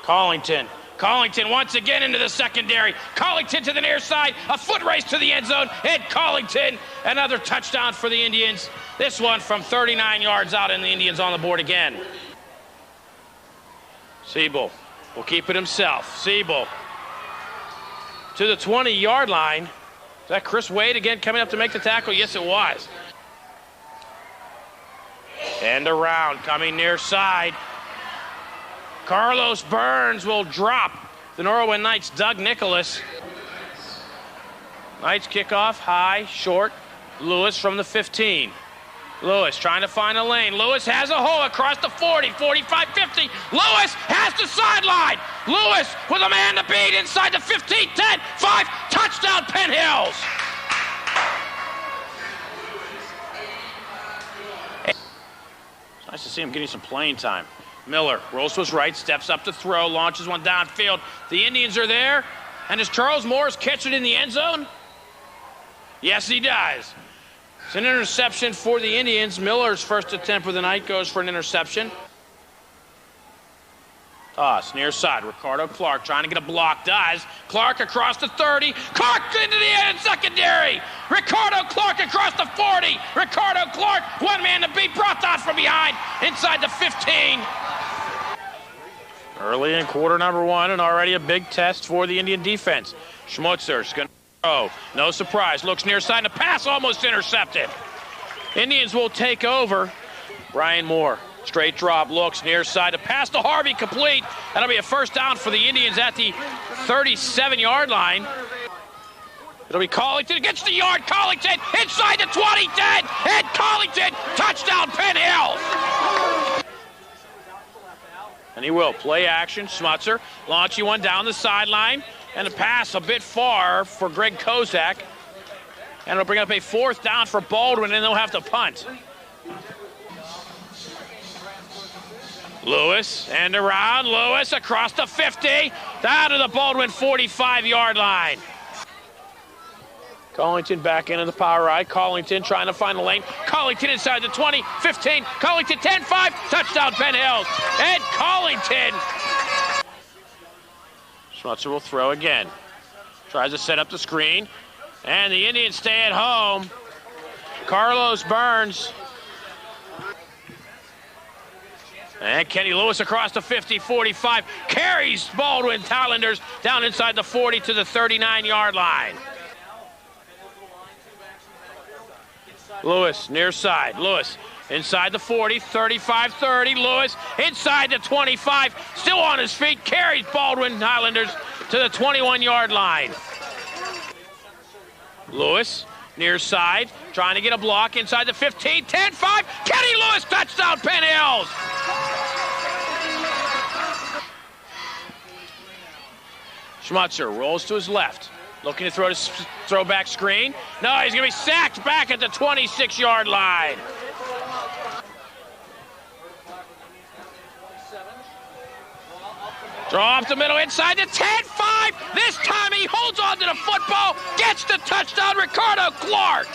Collington once again into the secondary. Collington to the near side. A foot race to the end zone. Ed Collington, another touchdown for the Indians. This one from 39 yards out, and the Indians on the board again. Siebel will keep it himself. Siebel to the 20-yard line. Is that Chris Wade again coming up to make the tackle? Yes, it was. And around, coming near side. Carlos Burns will drop the Norwin Knights' Doug Nicholas. Knights kickoff, high, short. Lewis from the 15. Lewis trying to find a lane. Lewis has a hole across the 40, 45, 50. Lewis has the sideline. Lewis with a man to beat inside the 15, 10, 5, touchdown Penn Hills. It's nice to see him getting some playing time. Miller rolls to his right, steps up to throw, launches one downfield. The Indians are there. And does Charles Morris catch it in the end zone? Yes, he does. It's an interception for the Indians. Miller's first attempt of the night goes for an interception. Toss, near side. Ricardo Clark trying to get a block. Does. Clark across the 30. Clark into the end secondary. Ricardo Clark across the 40. Ricardo Clark, one man to beat, brought down from behind inside the 15. Early in quarter number one, and already a big test for the Indian defense. Schmutzer's going to throw. No surprise. Looks near side. The pass almost intercepted. Indians will take over. Brian Moore. Straight drop, looks near side. To pass to Harvey, complete. That'll be a first down for the Indians at the 37-yard line. It'll be Collington, gets the yard. Collington inside the 20, 10. And Collington, touchdown Penn Hills. And he will. Play action, Schmutzer. Launching one down the sideline. And a pass a bit far for Greg Kozak. And it'll bring up a fourth down for Baldwin, and they'll have to punt. Lewis, and around. Lewis across the 50. Down to the Baldwin 45-yard line. Collington back into the power right. Collington trying to find a lane. Collington inside the 20, 15. Collington 10, 5. Touchdown Penn Hills. Ed Collington. Schmutzer will throw again. Tries to set up the screen. And the Indians stay at home. Carlos Burns. And Kenny Lewis across the 50, 45. Carries Baldwin Highlanders down inside the 40 to the 39-yard line. Lewis near side. Lewis inside the 40, 35, 30. Lewis inside the 25. Still on his feet. Carries Baldwin Highlanders to the 21-yard line. Lewis near side. Trying to get a block inside the 15, 10, 5. Kenny Lewis, touchdown Penn Hills. Schmutzer rolls to his left. Looking to throw to throwback screen. No, he's going to be sacked back at the 26-yard line. Draw up the middle inside the 10-5. This time he holds on to the football. Gets the touchdown, Ricardo Clark.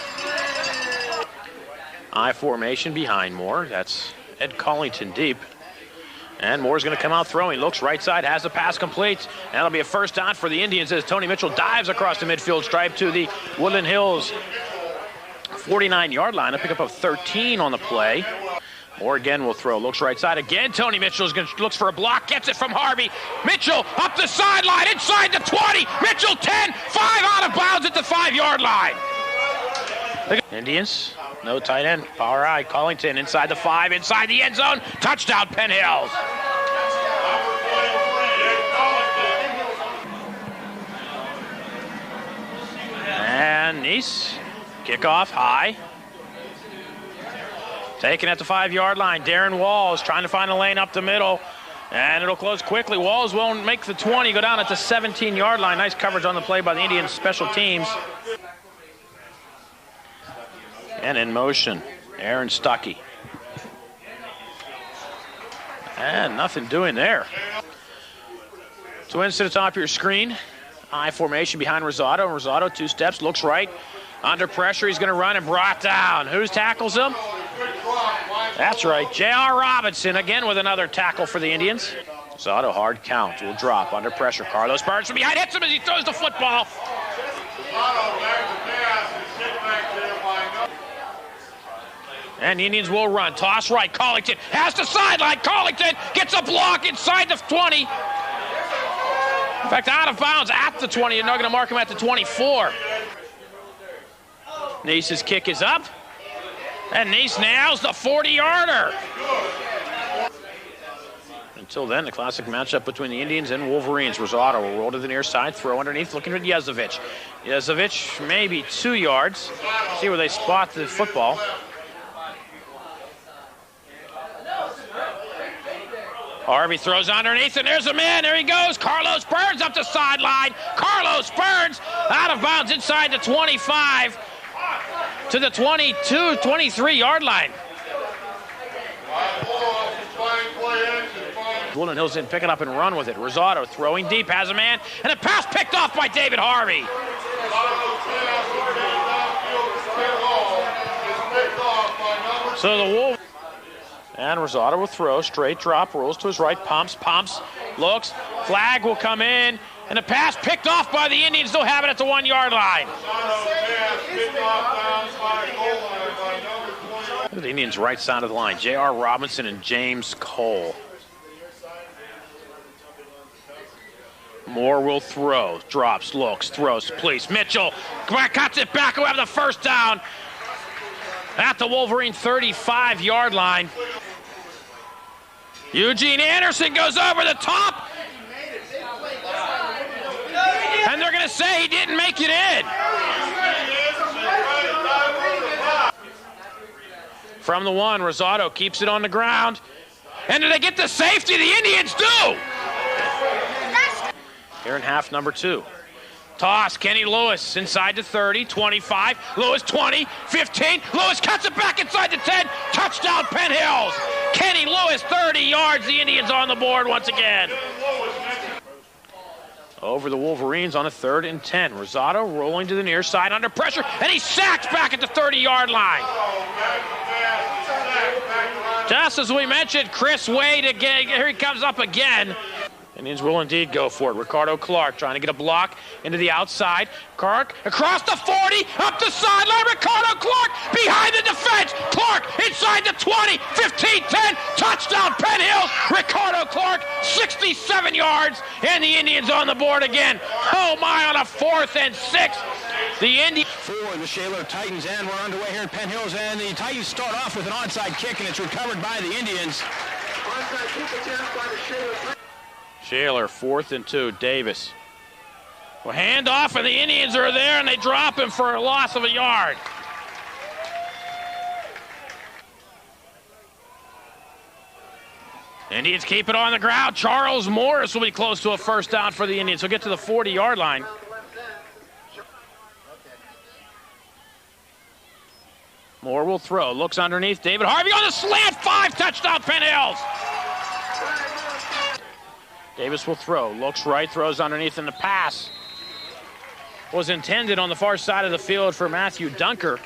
I formation behind Moore. That's Ed Collington deep. And Moore's going to come out throwing. Looks right side, has the pass complete. And that'll be a first down for the Indians as Tony Mitchell dives across the midfield stripe to the Woodland Hills 49-yard line. A pickup of 13 on the play. Moore again will throw. Looks right side again. Tony Mitchell looks for a block. Gets it from Harvey. Mitchell up the sideline inside the 20. Mitchell 10. 5 out of bounds at the 5-yard line. Indians. No tight end. Power eye. Collington inside the 5, inside the end zone. Touchdown, Penn Hills. And Nice. Kickoff high. Taken at the 5-yard line. Darren Walls trying to find a lane up the middle. And it'll close quickly. Walls won't make the 20. Go down at the 17-yard line. Nice coverage on the play by the Indians special teams. And in motion, Aaron Stuckey. And nothing doing there. Twins to the top of your screen. I formation behind Rosado. Rosado 2 steps, looks right. Under pressure, he's going to run and brought down. Who tackles him? That's right, J.R. Robinson again with another tackle for the Indians. Rosado hard count, will drop under pressure. Carlos Burns from behind hits him as he throws the football. And the Indians will run. Toss right. Collington has the sideline. Collington gets a block inside the 20. In fact, out of bounds at the 20. You're not going to mark him at the 24. Nice's kick is up. And Nice nails the 40-yarder. Until then, the classic matchup between the Indians and Wolverines. Rosado will roll to the near side, throw underneath, looking at Yezovic. Yezovic maybe 2 yards. See where they spot the football. Harvey throws underneath, and there's a man. There he goes. Carlos Burns up the sideline. Carlos Burns out of bounds inside the 25 to the 22, 23-yard line. Woodland Hills didn't pick it up and run with it. Rosado throwing deep, has a man, and a pass picked off by David Harvey. So the Wolves. And Rosado will throw, straight drop, rolls to his right, pumps, looks, flag will come in, and a pass picked off by the Indians, still have it at the 1-yard line. The Indians' right side of the line, J.R. Robinson and James Cole. Moore will throw, drops, looks, throws, please. Mitchell cuts it back, we'll have the first down at the Wolverine 35-yard line. Eugene Anderson goes over the top. And they're going to say he didn't make it in. From the 1, Rosado keeps it on the ground. And do they get the safety? The Indians do. Here in half number 2. Toss, Kenny Lewis inside the 30, 25, Lewis 20, 15, Lewis cuts it back inside the 10, touchdown Penn Hills. Kenny Lewis, 30 yards, the Indians on the board once again. Over the Wolverines on a 3rd and 10. Rosado rolling to the near side under pressure, and he's sacked back at the 30-yard line. Just as we mentioned, Chris Wade again, here he comes up again. Indians will indeed go for it. Ricardo Clark trying to get a block into the outside. Clark across the 40, up the sideline. Ricardo Clark behind the defense. Clark inside the 20, 15, 10. Touchdown Penn Hills. Ricardo Clark, 67 yards, and the Indians on the board again. Oh my, on a 4th and 6. The Indians. For the Shaler Titans, and we're underway here in Penn Hills, and the Titans start off with an onside kick, and it's recovered by the Indians. Onside kick attempt by the Shaler. Shaler, 4th and 2, Davis. Well, hand off, and the Indians are there, and they drop him for a loss of a yard. Indians keep it on the ground. Charles Morris will be close to a first down for the Indians. He'll get to the 40-yard line. Moore will throw. Looks underneath. David Harvey on the slant. 5, touchdown, Penn Hills. Davis will throw. Looks right. Throws underneath, in the pass was intended on the far side of the field for Matthew Dunker.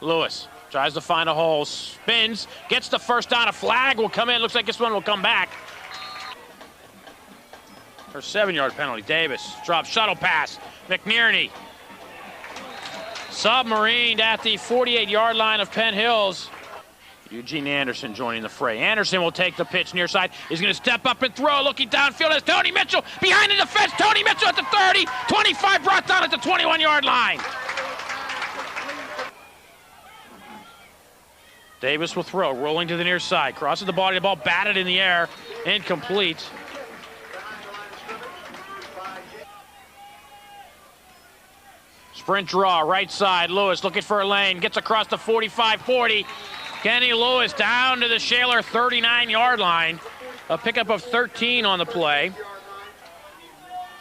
Lewis tries to find a hole. Spins. Gets the first down. A flag will come in. Looks like this one will come back. For a 7-yard penalty. Davis drops shuttle pass. McNerney submarined at the 48-yard line of Penn Hills. Eugene Anderson joining the fray. Anderson will take the pitch near side. He's going to step up and throw. Looking downfield as Tony Mitchell behind the defense. Tony Mitchell at the 30. 25 brought down at the 21-yard line. Davis will throw. Rolling to the near side. Crosses the body. The ball batted in the air. Incomplete. Sprint draw, right side. Lewis looking for a lane. Gets across the 45-40. Kenny Lewis down to the Shaler 39-yard line. A pickup of 13 on the play.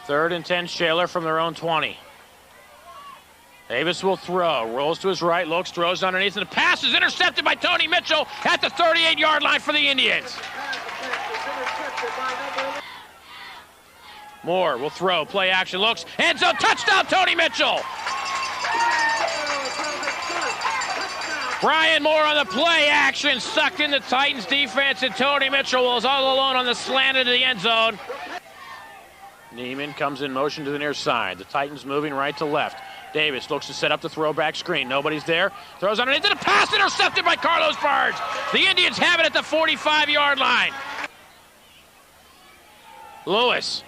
3rd and 10 Shaler from their own 20. Davis will throw. Rolls to his right. Looks, throws underneath. And the pass is intercepted by Tony Mitchell at the 38-yard line for the Indians. Moore will throw. Play action. Looks. End zone. Touchdown, Tony Mitchell. Brian Moore on the play action, sucked in the Titans defense, and Tony Mitchell was all alone on the slant into the end zone. Neiman comes in motion to the near side. The Titans moving right to left. Davis looks to set up the throwback screen. Nobody's there. Throws underneath to the pass, intercepted by Carlos Barnes. The Indians have it at the 45-yard line. Lewis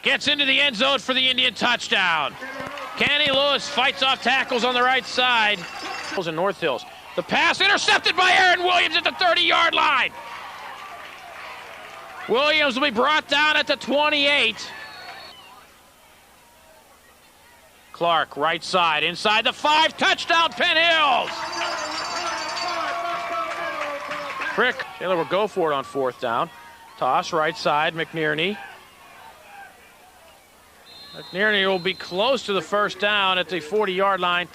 gets into the end zone for the Indian touchdown. Kenny Lewis fights off tackles on the right side. In North Hills. The pass intercepted by Aaron Williams at the 30-yard line. Williams will be brought down at the 28. Clark, right side, inside the 5, touchdown, Penn Hills. Frick, Taylor will go for it on 4th down. Toss, right side, McNerney. McNerney will be close to the first down at the 40-yard line.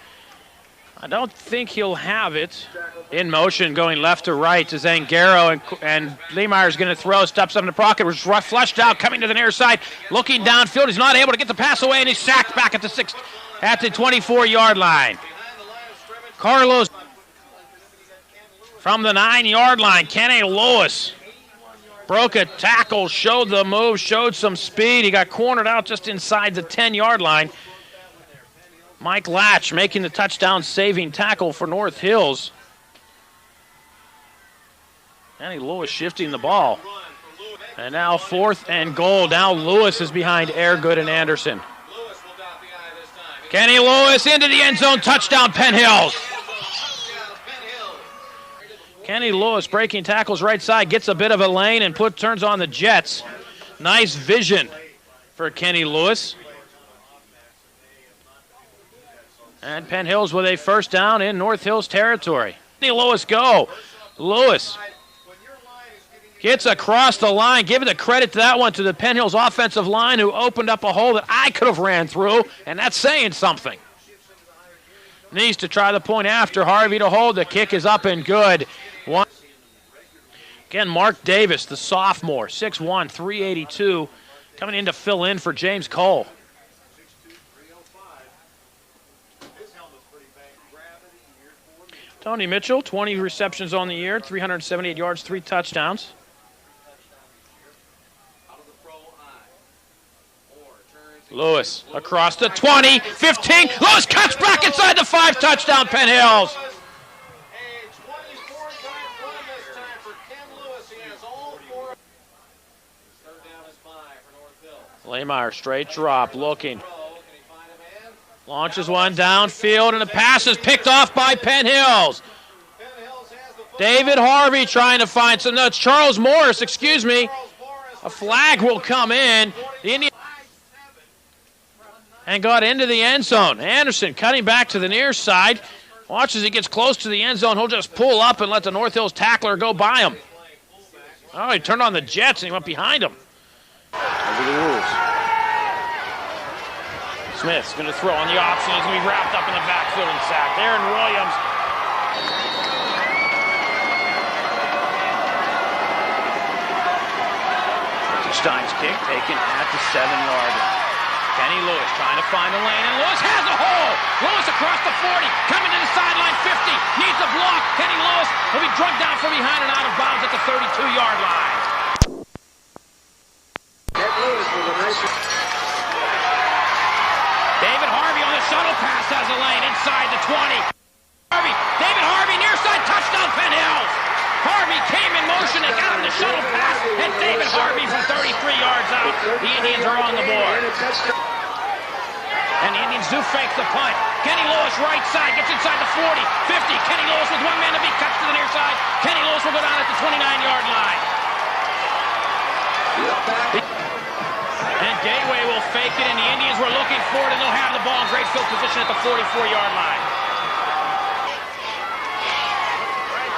I don't think he'll have it. In motion, going left to right to Zangaro, and Lehmeyer's going to throw, steps up in the pocket, was flushed out, coming to the near side, looking downfield. He's not able to get the pass away, and he's sacked back at the 24-yard line. Carlos from the 9-yard line. Kenny Lewis broke a tackle, showed the move, showed some speed. He got cornered out just inside the 10-yard line. Mike Latch making the touchdown-saving tackle for North Hills. Kenny Lewis shifting the ball. And now 4th and goal. Now Lewis is behind Airgood and Anderson. Kenny Lewis into the end zone. Touchdown, Penn Hills. Kenny Lewis breaking tackles right side. Gets a bit of a lane and turns on the jets. Nice vision for Kenny Lewis. And Penn Hills with a first down in North Hills territory. Lewis go. Lewis gets across the line. Giving the credit to that one to the Penn Hills offensive line, who opened up a hole that I could have ran through, and that's saying something. Needs to try the point after. Harvey to hold. The kick is up and good. Again, Mark Davis, the sophomore, 6'1", 382, coming in to fill in for James Cole. Tony Mitchell, 20 receptions on the year, 378 yards, 3 touchdowns. Lewis across the 20, 15. Lewis cuts back inside the 5, touchdown, Penn Hills. Lehmeyer, straight drop, looking. Launches one downfield, and the pass is picked off by Penn Hills. David Harvey trying to find some nuts. Charles Morris, excuse me. A flag will come in. The Indians and got into the end zone. Anderson cutting back to the near side. Watch as he gets close to the end zone. He'll just pull up and let the North Hills tackler go by him. Oh, he turned on the Jets and he went behind him. Those are the rules. Smith's going to throw on the option. He's going to be wrapped up in the backfield and sacked. Aaron Williams. Stein's kick taken at the 7-yard line. Kenny Lewis trying to find the lane, and Lewis has a hole. Lewis across the 40, coming to the sideline 50, needs a block. Kenny Lewis will be drugged down from behind and out of bounds at the 32-yard line. David Harvey on the shuttle pass has a lane inside the 20. David Harvey near side, touchdown Penn Hills. Harvey came in motion and got him the shuttle pass, and David Harvey from 33 yards out. The Indians are on the board. And the Indians do fake the punt. Kenny Lewis right side, gets inside the 40, 50. Kenny Lewis with one man to beat, cuts to the near side. Kenny Lewis will go down at the 29-yard line. And Gateway will fake it, and the Indians were looking for it, and they'll have the ball in great field position at the 44-yard line.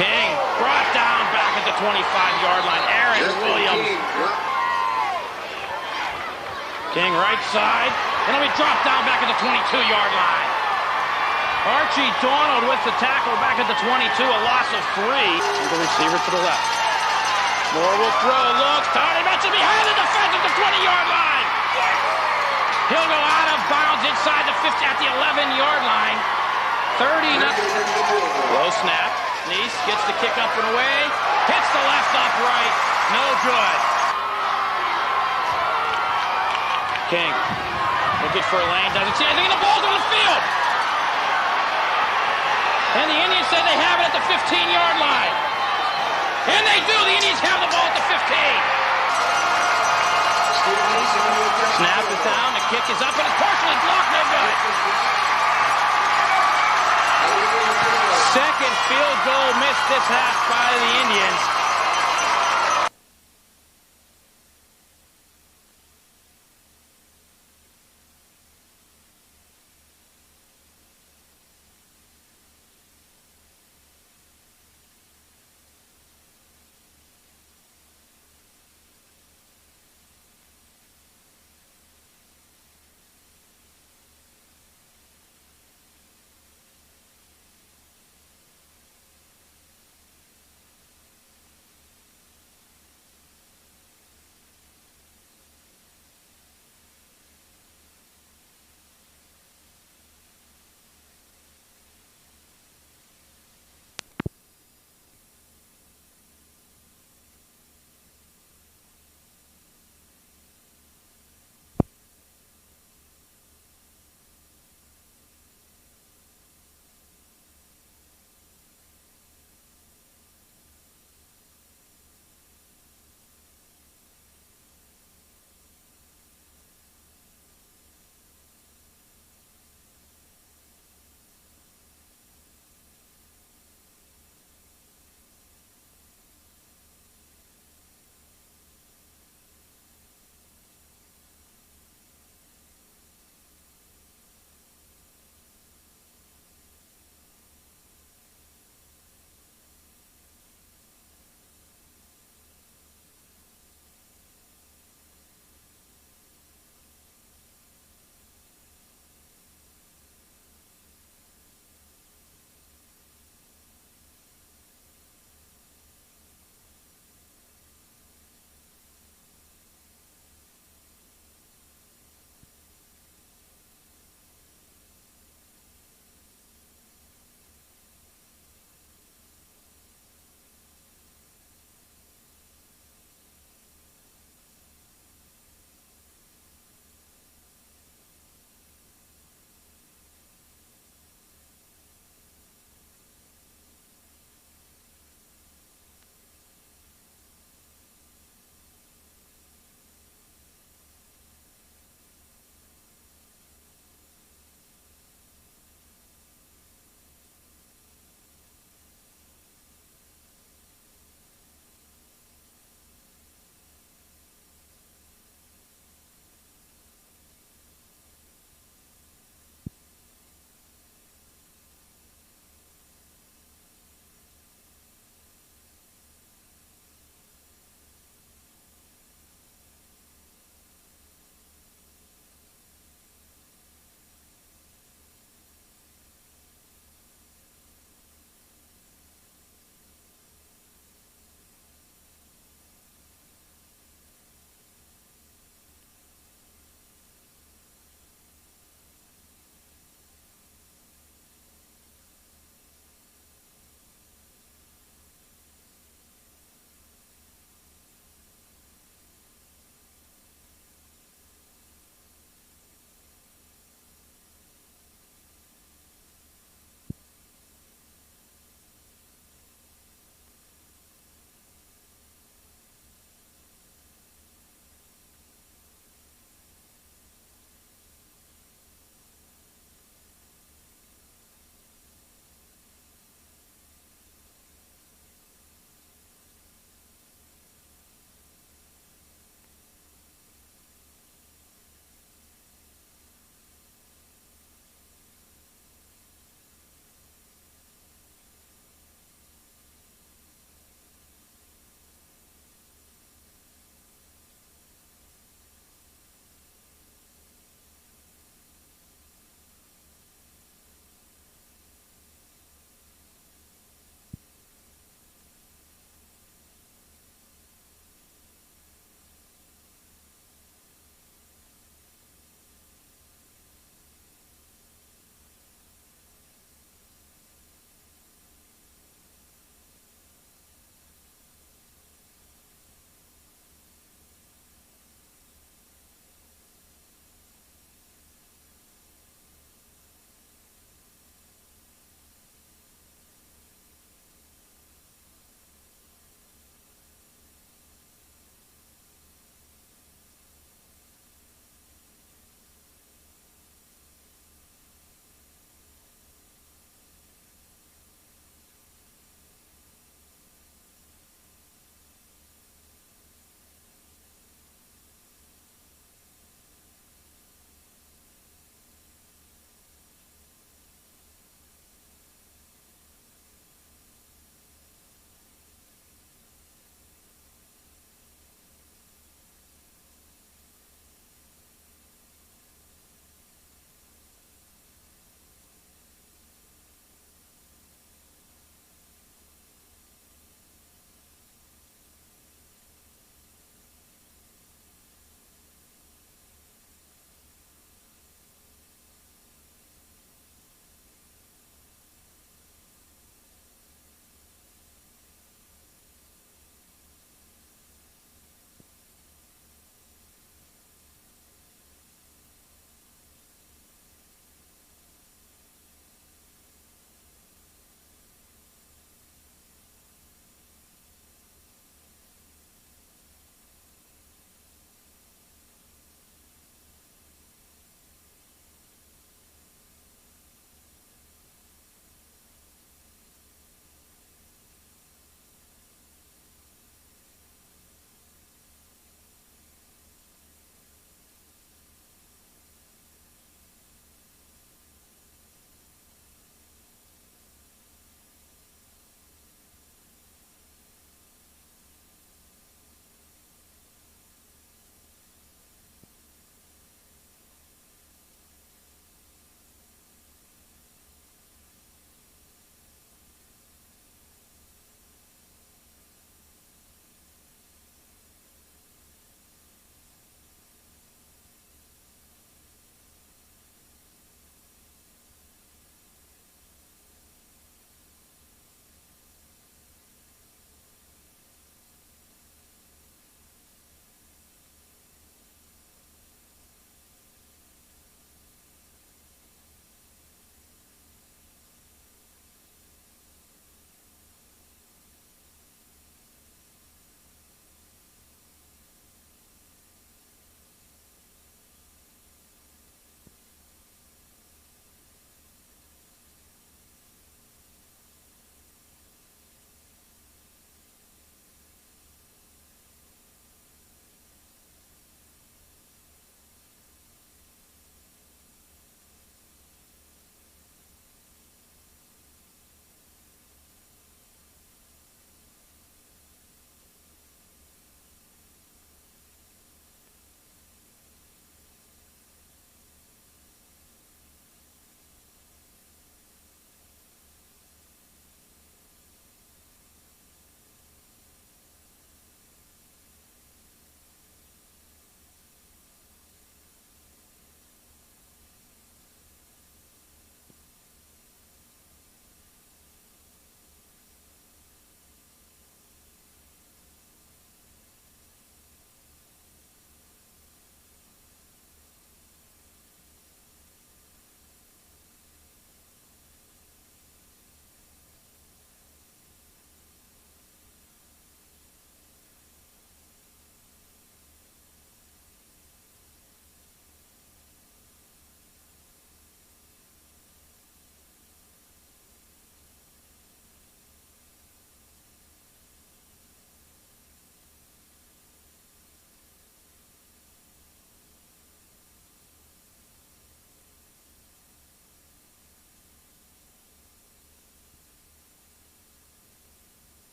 King brought down back at the 25-yard line. Aaron Williams. King right side. And he'll be dropped down back at the 22-yard line. Archie Donald with the tackle back at the 22, a loss of 3. The receiver to the left. Moore will throw, looks, Tony Mitchell behind the defense at the 20-yard line. He'll go out of bounds inside the 50 at the 11-yard line. 30-0. Low snap. Neese gets the kick up and away. Hits the left upright. No good. King looking for a lane. Doesn't see anything. And the ball's on the field. And the Indians say they have it at the 15-yard line. And they do. The Indians have the ball at the 15. Snap is down. The kick is up and it's partially blocked. No good. Second field goal missed this half by the Indians.